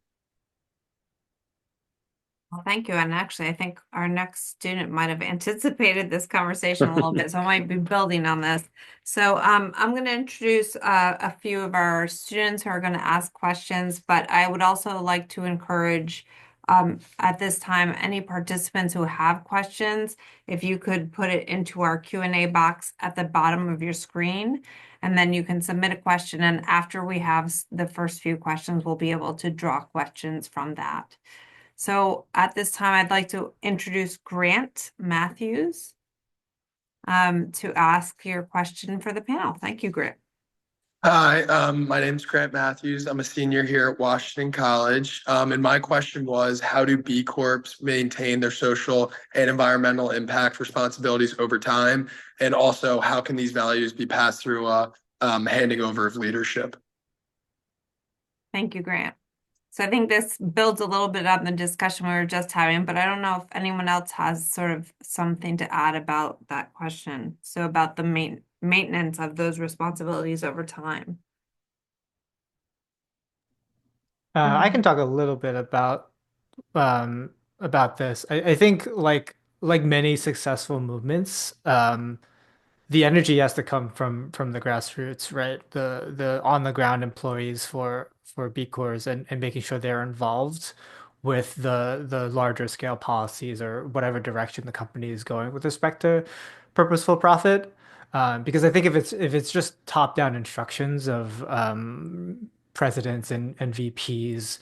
Well, thank you. And actually, I think our next student might have anticipated this conversation a little bit, so I might be building on this. So I'm going to introduce a few of our students who are going to ask questions, but I would also like to encourage at this time any participants who have questions, if you could put it into our Q&A box at the bottom of your screen, and then you can submit a question. And after we have the first few questions, we'll be able to draw questions from that. So at this time, I'd like to introduce Grant Matthews to ask your question for the panel. Thank you, Grant.
Hi, my name's Grant Matthews. I'm a senior here at Washington College. And my question was, how do B Corps maintain their social and environmental impact responsibilities over time? And also, how can these values be passed through handing over of leadership?
Thank you, Grant. So I think this builds a little bit on the discussion we were just having, but I don't know if anyone else has sort of something to add about that question. So about the maintenance of those responsibilities over time.
I can talk a little bit about this. I think like many successful movements, the energy has to come from the grassroots, right? The on the ground employees for B Corps and making sure they're involved with the larger scale policies or whatever direction the company is going with respect to purposeful profit. Because I think if it's just top-down instructions of presidents and VPs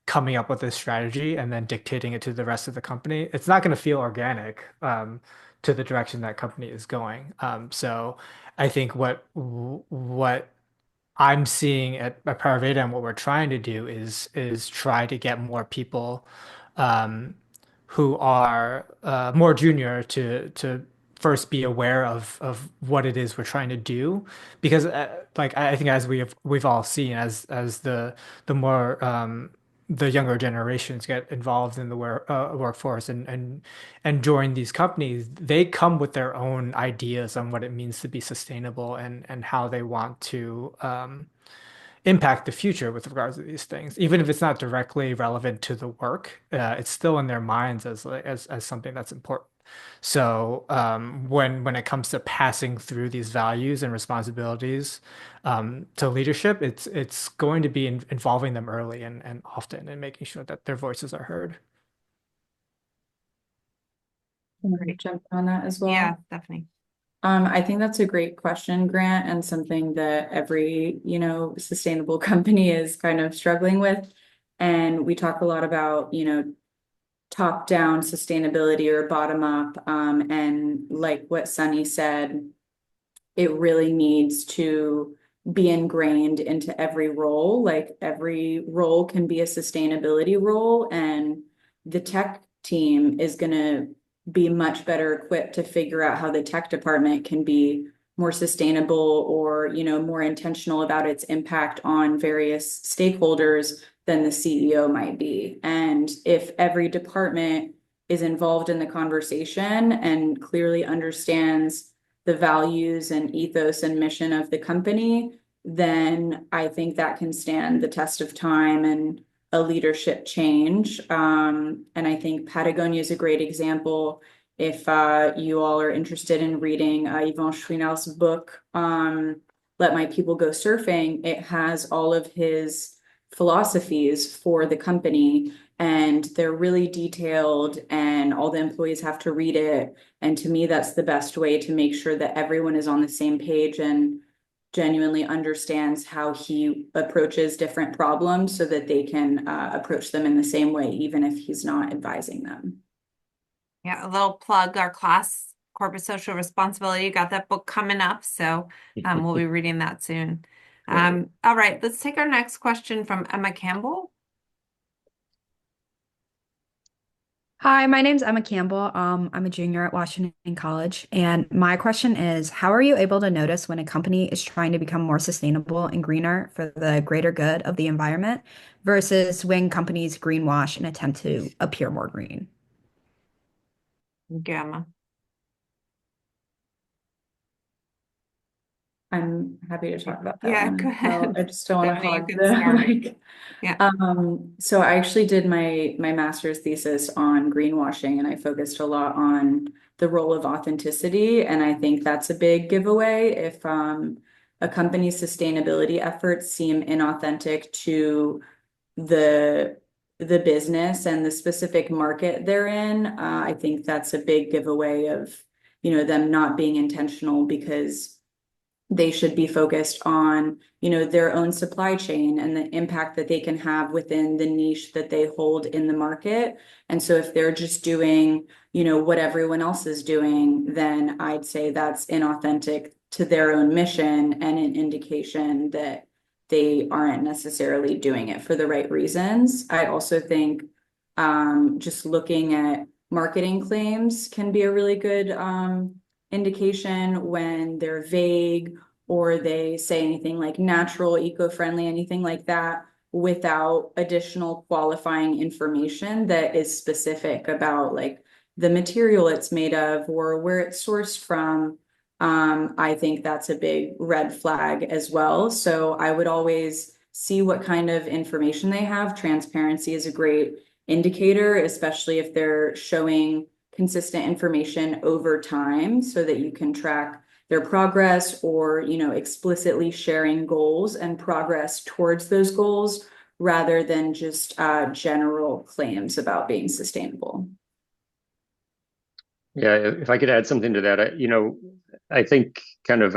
coming up with this strategy and then dictating it to the rest of the company, it's not going to feel organic to the direction that company is going. So I think what I'm seeing at Paraveda and what we're trying to do is try to get more people um, who are more junior to first be aware of what it is we're trying to do, because like I think as we've all seen, as the more the younger generations get involved in the workforce and join these companies, they come with their own ideas on what it means to be sustainable and how they want to impact the future with regards to these things. Even if it's not directly relevant to the work, it's still in their minds as as something that's important. So when it comes to passing through these values and responsibilities to leadership, it's going to be involving them early and often and making sure that their voices are heard.
Can I jump on that as well?
Yeah, definitely.
I think that's a great question, Grant, and something that every, sustainable company is kind of struggling with. And we talk a lot about, top-down sustainability or bottom-up. And like what Sunny said, it really needs to be ingrained into every role. Like every role can be a sustainability role, and the tech team is going to be much better equipped to figure out how the tech department can be more sustainable or, more intentional about its impact on various stakeholders than the CEO might be. And if every department is involved in the conversation and clearly understands the values and ethos and mission of the company, then I think that can stand the test of time and a leadership change. And I think Patagonia is a great example. If you all are interested in reading Yvon Chouinard's book, Let My People Go Surfing, it has all of his philosophies for the company, and they're really detailed, and all the employees have to read it. And to me, that's the best way to make sure that everyone is on the same page and genuinely understands how he approaches different problems so that they can approach them in the same way, even if he's not advising them.
Yeah, a little plug, our class, Corporate Social Responsibility, got that book coming up, so we'll be reading that soon. All right, let's take our next question from Emma Campbell.
Hi, my name's Emma Campbell. I'm a junior at Washington College, and my question is, how are you able to notice when a company is trying to become more sustainable and greener for the greater good of the environment versus when companies greenwash and attempt to appear more green?
Gamma.
I'm happy to talk about that
Yeah,
one.
go ahead.
I just don't want to
Stephanie, you
hog
can
the
start.
mic.
Yeah.
So I actually did my master's thesis on greenwashing, and I focused a lot on the role of authenticity. And I think that's a big giveaway if a company's sustainability efforts seem inauthentic to the the business and the specific market they're in. I think that's a big giveaway of, them not being intentional, because they should be focused on, their own supply chain and the impact that they can have within the niche that they hold in the market. And so if they're just doing, what everyone else is doing, then I'd say that's inauthentic to their own mission and an indication that they aren't necessarily doing it for the right reasons. I also think just looking at marketing claims can be a really good indication when they're vague or they say anything like natural, eco-friendly, anything like that, without additional qualifying information that is specific about like the material it's made of or where it's sourced from. I think that's a big red flag as well. So I would always see what kind of information they have. Transparency is a great indicator, especially if they're showing consistent information over time so that you can track their progress, or, explicitly sharing goals and progress towards those goals rather than just general claims about being sustainable.
Yeah, if I could add something to that, I think kind of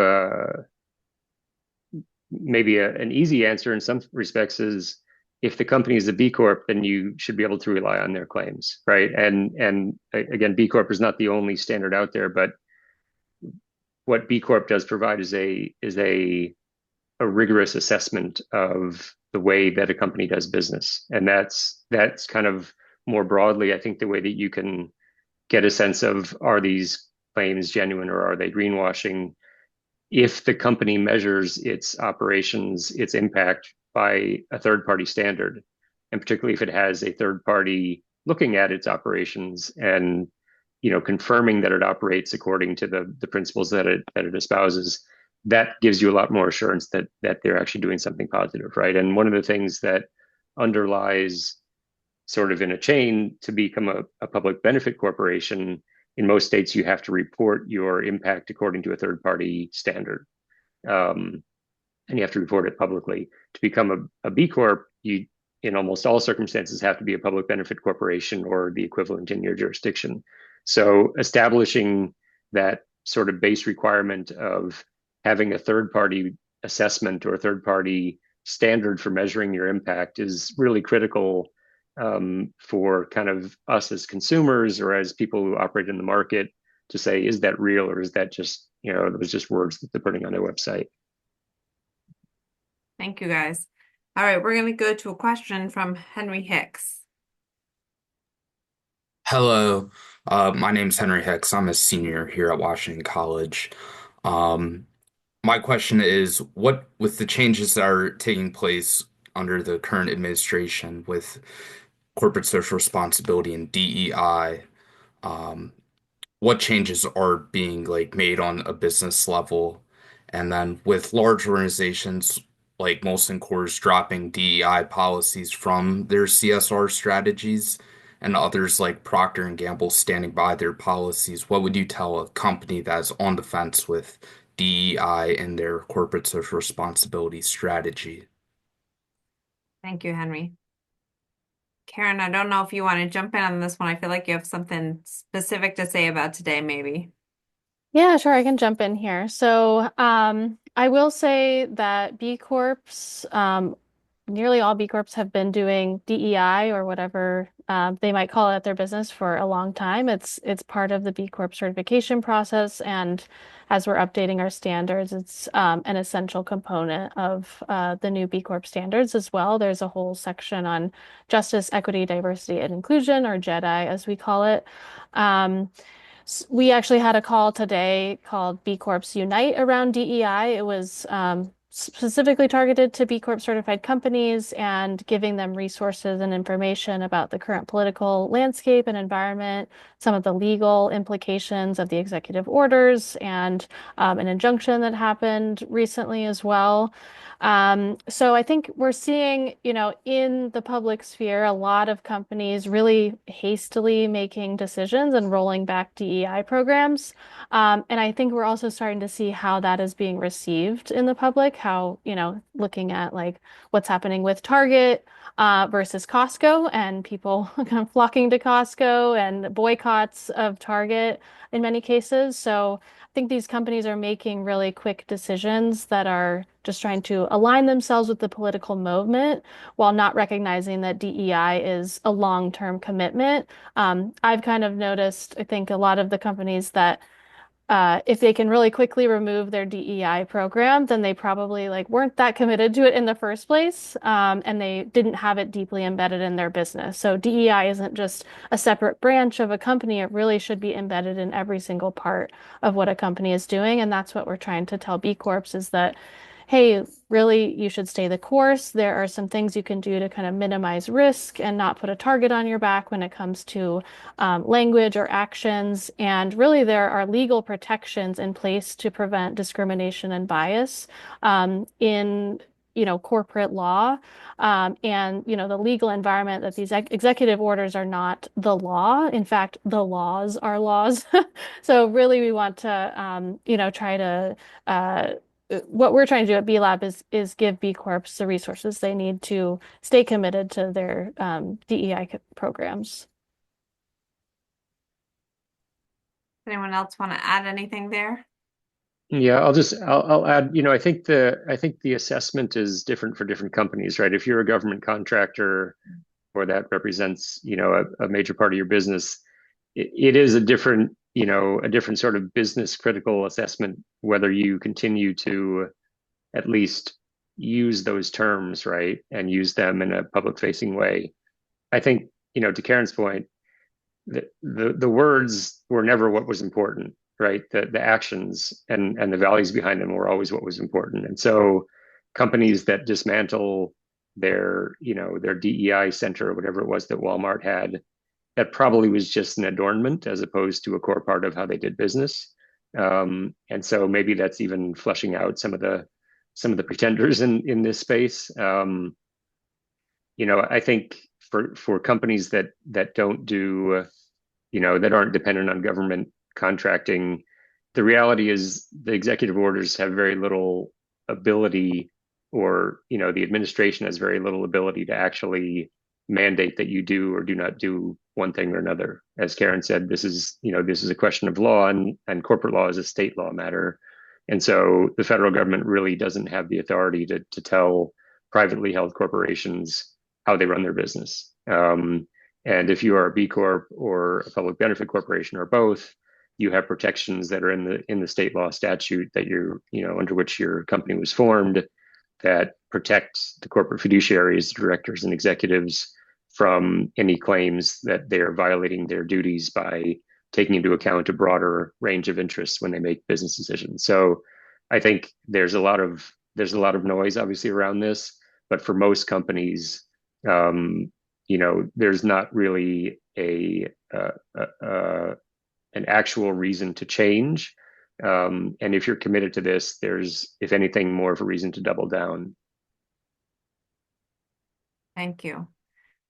maybe an easy answer in some respects is if the company is a B Corp, then you should be able to rely on their claims, right? And again, B Corp is not the only standard out there, but what B Corp does provide is a rigorous assessment of the way that a company does business, and that's kind of more broadly, I think the way that you can get a sense of, are these claims genuine or are they greenwashing, if the company measures its operations, its impact by a third party standard, and particularly if it has a third party looking at its operations and confirming that it operates according to the principles that it espouses, that gives you a lot more assurance that they're actually doing something positive, right? And one of the things that underlies sort of in a chain to become a public benefit corporation, in most states you have to report your impact according to a third party standard, and you have to report it publicly. To become a B Corp, you in almost all circumstances have to be a public benefit corporation or the equivalent in your jurisdiction. So establishing that sort of base requirement of having a third party assessment or a third party standard for measuring your impact is really critical, for kind of us as consumers or as people who operate in the market to say, is that real, or is that just, it was just words that they're putting on their website?
Thank you, guys. All right, we're going to go to a question from Henry Hicks.
Hello, my name's Henry Hicks. I'm a senior here at Washington College. Um, my question is, what with the changes that are taking place under the current administration with corporate social responsibility and DEI, um, what changes are being like made on a business level? And then with large organizations like Molson Coors dropping DEI policies from their CSR strategies and others like Procter and Gamble standing by their policies, what would you tell a company that's on the fence with DEI and their corporate social responsibility strategy?
Thank you, Henry. Karen, I don't know if you want to jump in on this one. I feel like you have something specific to say about today, maybe.
Yeah, sure, I can jump in here. So, I will say that B Corps, nearly all B Corps have been doing DEI or whatever they might call it at their business for a long time. It's part of the B Corp certification process, and as we're updating our standards, it's an essential component of the new B Corp standards as well. There's a whole section on justice, equity, diversity, and inclusion, or JEDI as we call it. We actually had a call today called B Corps Unite around DEI. It was specifically targeted to B Corp certified companies and giving them resources and information about the current political landscape and environment, some of the legal implications of the executive orders, and an injunction that happened recently as well. So I think we're seeing, in the public sphere, a lot of companies really hastily making decisions and rolling back DEI programs. And I think we're also starting to see how that is being received in the public, how, looking at like what's happening with Target versus Costco and people kind of flocking to Costco and boycotts of Target in many cases. So I think these companies are making really quick decisions that are just trying to align themselves with the political movement while not recognizing that DEI is a long-term commitment. I've kind of noticed, I think a lot of the companies that if they can really quickly remove their DEI program, then they probably like weren't that committed to it in the first place, and they didn't have it deeply embedded in their business. So DEI isn't just a separate branch of a company; it really should be embedded in every single part of what a company is doing, and that's what we're trying to tell B Corps is that, hey, really, you should stay the course. There are some things you can do to kind of minimize risk and not put a target on your back when it comes to language or actions. And really, there are legal protections in place to prevent discrimination and bias in corporate law, and the legal environment that these executive orders are not the law. In fact, the laws are laws. So really, we want to try to what we're trying to do at B Lab is give B Corps the resources they need to stay committed to their DEI programs.
Anyone else want to add anything there?
Yeah, I'll add, I think the assessment is different for different companies, right? If you're a government contractor or that represents, a major part of your business, it is a different, a different sort of business critical assessment, whether you continue to at least use those terms, right? And use them in a public facing way. I think to Karen's point, the words were never what was important, right? The actions and the values behind them were always what was important. And so companies that dismantle their DEI center or whatever it was that Walmart had, that probably was just an adornment as opposed to a core part of how they did business. And so maybe that's even flushing out some of the pretenders in this space. I think for companies that don't do that aren't dependent on government contracting, the reality is the executive orders have very little ability, or the administration has very little ability to actually mandate that you do or do not do one thing or another. As Karen said, this is a question of law, and corporate law is a state law matter. And so the federal government really doesn't have the authority to tell privately held corporations how they run their business. And if you are a B Corp or a public benefit corporation or both, you have protections that are in the state law statute that under which your company was formed, that protect the corporate fiduciaries, directors, and executives from any claims that they are violating their duties by taking into account a broader range of interests when they make business decisions. So I think there's a lot of noise obviously around this, but for most companies, there's not really an actual reason to change. And if you're committed to this, there's, if anything, more of a reason to double down.
Thank you.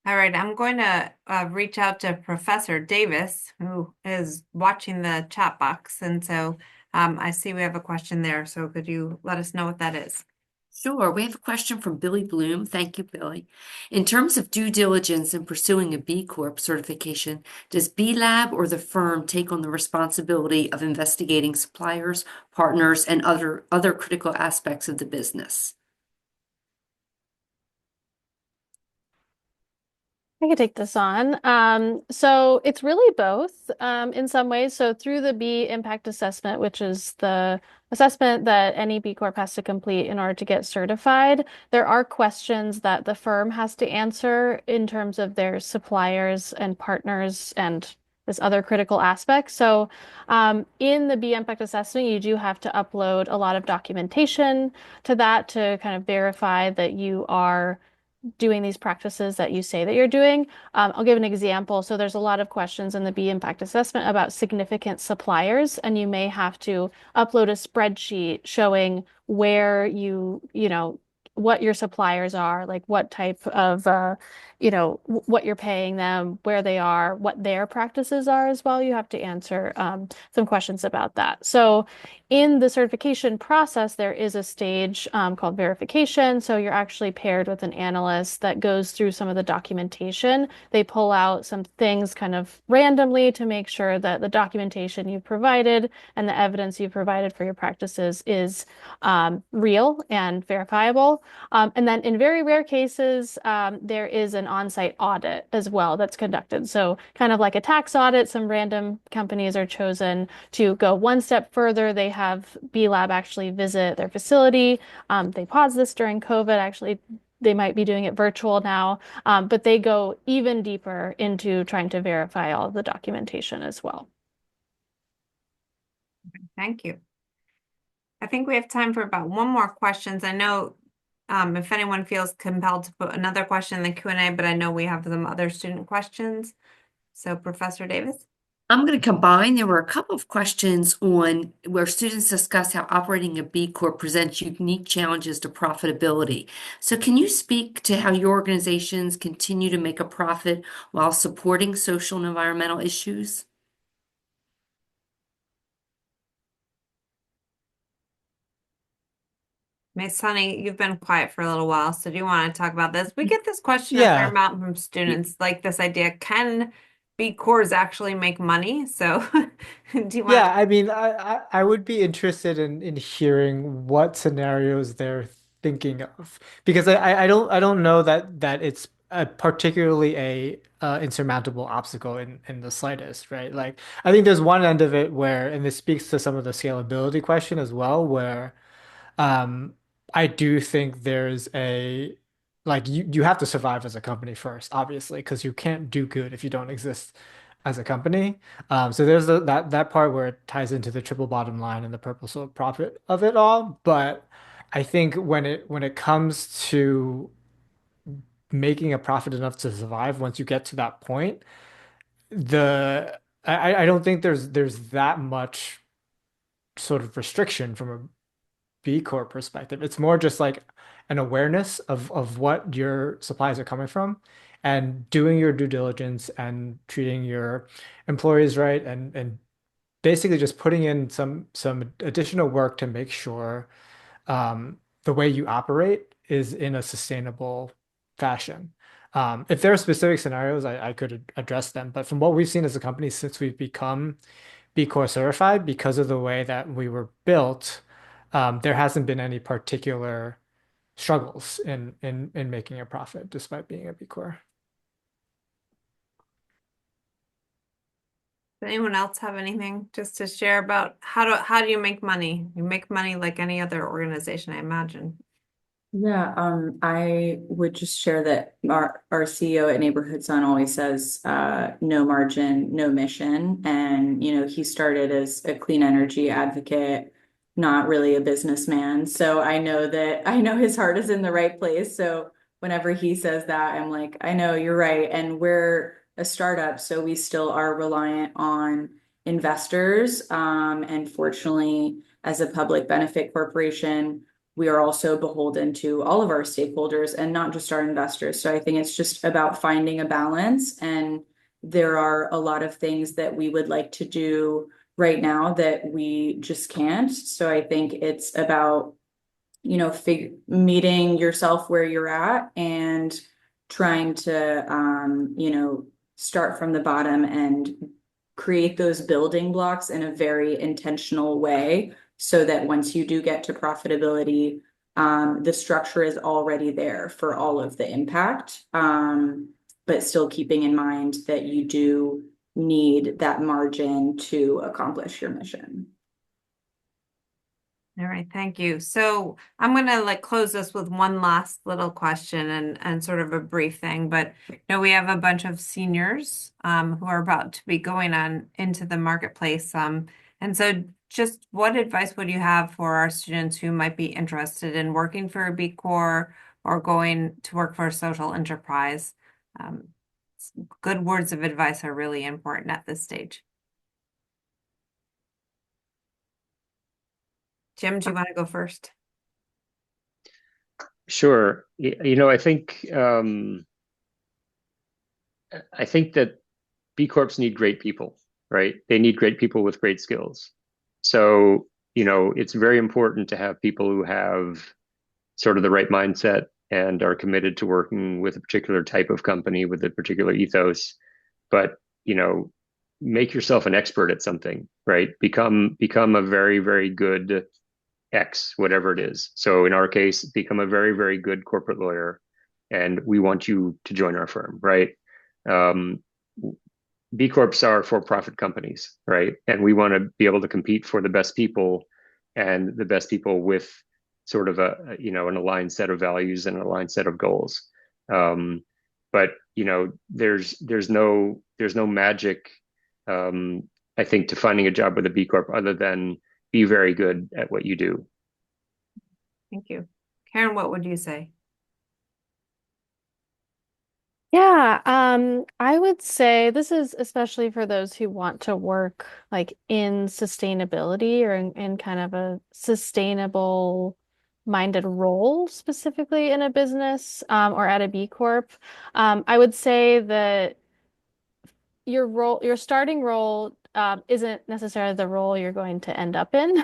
All right, I'm going to reach out to Professor Davis, who is watching the chat box. And so I see we have a question there. So could you let us know what that is?
Sure. We have a question from Billy Bloom. Thank you, Billy. In terms of due diligence in pursuing a B Corp certification, does B Lab or the firm take on the responsibility of investigating suppliers, partners, and other critical aspects of the business?
I could take this on. So it's really both in some ways. So through the B impact assessment, which is the assessment that any B Corp has to complete in order to get certified, there are questions that the firm has to answer in terms of their suppliers and partners and this other critical aspect. So in the B impact assessment, you do have to upload a lot of documentation to that to kind of verify that you are doing these practices that you say that you're doing. I'll give an example. So there's a lot of questions in the B impact assessment about significant suppliers, and you may have to upload a spreadsheet showing where what your suppliers are, like what type of, what you're paying them, where they are, what their practices are as well. You have to answer some questions about that. So in the certification process, there is a stage called verification. So you're actually paired with an analyst that goes through some of the documentation. They pull out some things kind of randomly to make sure that the documentation you've provided and the evidence you've provided for your practices is real and verifiable. And then in very rare cases, there is an on-site audit as well that's conducted. So kind of like a tax audit, some random companies are chosen to go one step further. They have B Lab actually visit their facility. They paused this during COVID. Actually, they might be doing it virtual now, but they go even deeper into trying to verify all the documentation as well.
Thank you. I think we have time for about one more questions. I know if anyone feels compelled to put another question in the Q&A, but I know we have some other student questions. So Professor Davis?
I'm going to combine. There were a couple of questions on where students discuss how operating a B Corp presents unique challenges to profitability. So can you speak to how your organizations continue to make a profit while supporting social and environmental issues?
Miss Honey, you've been quiet for a little while, so do you want to talk about this? We get this question a fair
Yeah.
amount from students, like this idea, can B Corps actually make money? So do you want
Yeah, I mean, I would be interested in hearing what scenarios they're thinking of, because I don't know that it's particularly a insurmountable obstacle in the slightest, right? Like I think there's one end of it where, and this speaks to some of the scalability question as well, where um I do think there's like you have to survive as a company first, obviously, because you can't do good if you don't exist as a company. So there's that part where it ties into the triple bottom line and the purpose of profit of it all. But I think when it comes to making a profit enough to survive, once you get to that point, I don't think there's that much sort of restriction from a B Corp perspective. It's more just like an awareness of what your supplies are coming from and doing your due diligence and treating your employees right and basically just putting in some additional work to make sure the way you operate is in a sustainable fashion. If there are specific scenarios, I could address them. But from what we've seen as a company since we've become B Corp certified, because of the way that we were built, there hasn't been any particular struggles in making a profit despite being a B Corp.
Does anyone else have anything just to share about how do you make money? You make money like any other organization, I imagine.
Yeah, I would just share that our CEO at Neighborhood Sun always says, no margin, no mission. And, he started as a clean energy advocate, not really a businessman. So I know his heart is in the right place. So whenever he says that, I'm like, I know you're right. And we're a startup, so we still are reliant on investors. And fortunately, as a public benefit corporation, we are also beholden to all of our stakeholders and not just our investors. So I think it's just about finding a balance. And there are a lot of things that we would like to do right now that we just can't. So I think it's about, meeting yourself where you're at and trying to, start from the bottom and create those building blocks in a very intentional way so that once you do get to profitability, the structure is already there for all of the impact, but still keeping in mind that you do need that margin to accomplish your mission.
All right, thank you. So I'm gonna close this with one last little question and sort of a brief thing, but we have a bunch of seniors who are about to be going on into the marketplace. And so just what advice would you have for our students who might be interested in working for a B Corp or going to work for a social enterprise? Good words of advice are really important at this stage. Jim, do you want to go first?
Sure. I think that B Corps need great people, right? They need great people with great skills. So, it's very important to have people who have sort of the right mindset and are committed to working with a particular type of company with a particular ethos. But, make yourself an expert at something, right? Become a very, very good X, whatever it is. So in our case, become a very, very good corporate lawyer, and we want you to join our firm, right? Um, B Corps are for-profit companies, right? And we want to be able to compete for the best people and the best people with sort of an aligned set of values and an aligned set of goals. Um, but there's no magic, I think, to finding a job with a B Corp other than be very good at what you do.
Thank you. Karen, what would you say?
Yeah, I would say this is especially for those who want to work in sustainability or in kind of a sustainable minded role, specifically in a business or at a B Corp. I would say that your starting role isn't necessarily the role you're going to end up in.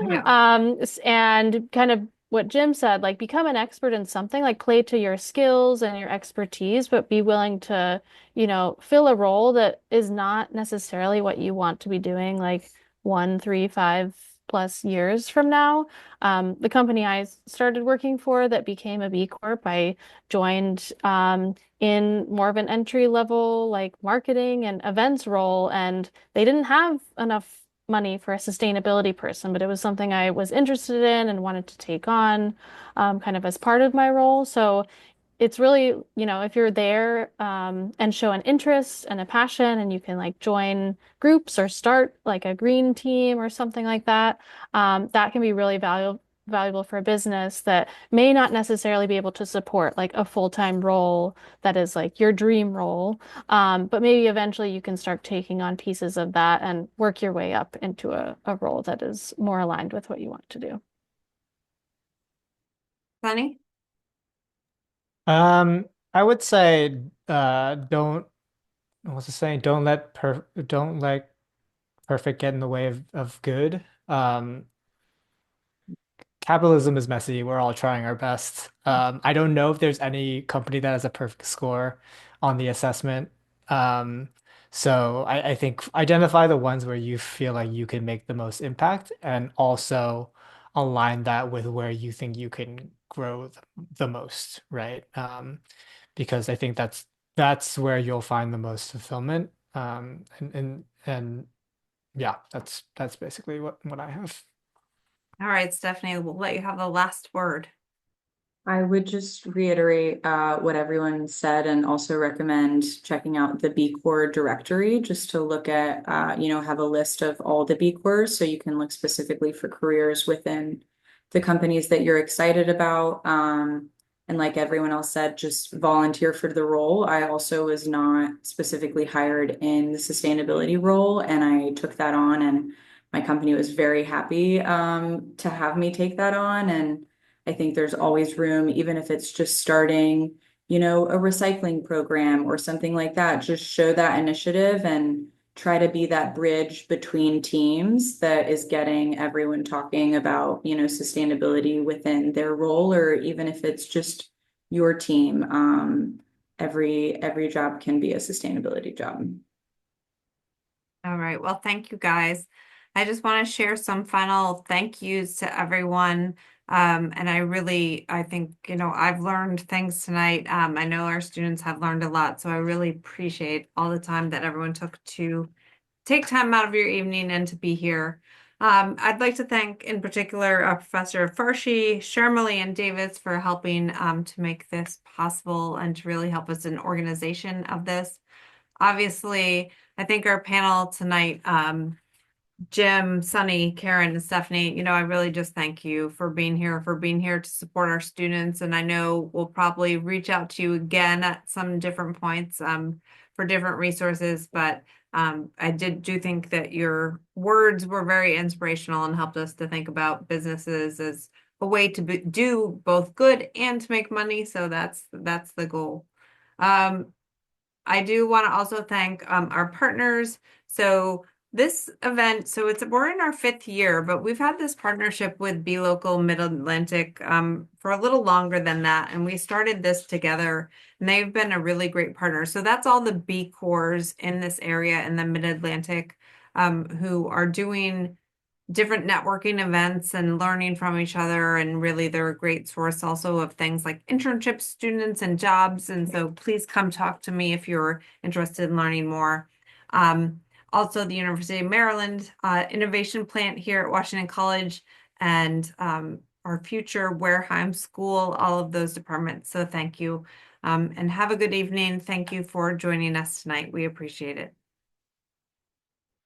Yeah.
And kind of what Jim said, become an expert in something, play to your skills and your expertise, but be willing to, fill a role that is not necessarily what you want to be doing 1, 3, 5+ years from now. The company I started working for that became a B Corp, I joined in more of an entry level marketing and events role, and they didn't have enough money for a sustainability person, but it was something I was interested in and wanted to take on kind of as part of my role. So it's really, if you're there and show an interest and a passion, and you can like join groups or start like a green team or something like that, that can be really valuable for a business that may not necessarily be able to support like a full-time role that is like your dream role. But maybe eventually you can start taking on pieces of that and work your way up into a role that is more aligned with what you want to do.
Sunny?
I would say don't what's the saying? Don't let perfect get in the way of good. Capitalism is messy. We're all trying our best. I don't know if there's any company that has a perfect score on the assessment. Um, so I think identify the ones where you feel like you can make the most impact and also align that with where you think you can grow the most, right? Because I think that's where you'll find the most fulfillment. And yeah, that's basically what I have.
All right, Stephanie, we'll let you have the last word.
I would just reiterate what everyone said and also recommend checking out the B Corps directory just to look at, have a list of all the B Corps so you can look specifically for careers within the companies that you're excited about. And like everyone else said, just volunteer for the role. I also was not specifically hired in the sustainability role, and I took that on, and my company was very happy to have me take that on. And I think there's always room, even if it's just starting, a recycling program or something like that. Just show that initiative and try to be that bridge between teams that is getting everyone talking about, sustainability within their role, or even if it's just your team. Every job can be a sustainability job.
All right. Well, thank you guys. I just want to share some final thank yous to everyone. And I think, I've learned things tonight. I know our students have learned a lot, so I really appreciate all the time that everyone took to take time out of your evening and to be here. I'd like to thank in particular Professor Farshi, Sharmali, and Davis for helping to make this possible and to really help us in organization of this. Obviously, I think our panel tonight, Jim, Sunny, Karen, and Stephanie, I really just thank you for being here to support our students. And I know we'll probably reach out to you again at some different points for different resources. But I do think that your words were very inspirational and helped us to think about businesses as a way to do both good and to make money. So that's the goal. I do want to also thank our partners. So this event, we're in our 5th year, but we've had this partnership with Be Local Mid-Atlantic for a little longer than that. And we started this together, and they've been a really great partner. So that's all the B Corps in this area in the Mid-Atlantic who are doing different networking events and learning from each other. And really, they're a great source also of things like internship students and jobs. And so please come talk to me if you're interested in learning more. Also, the University of Maryland Innovation Plant here at Washington College and our future Wareheim School, all of those departments. So thank you and have a good evening. Thank you for joining us tonight. We appreciate it.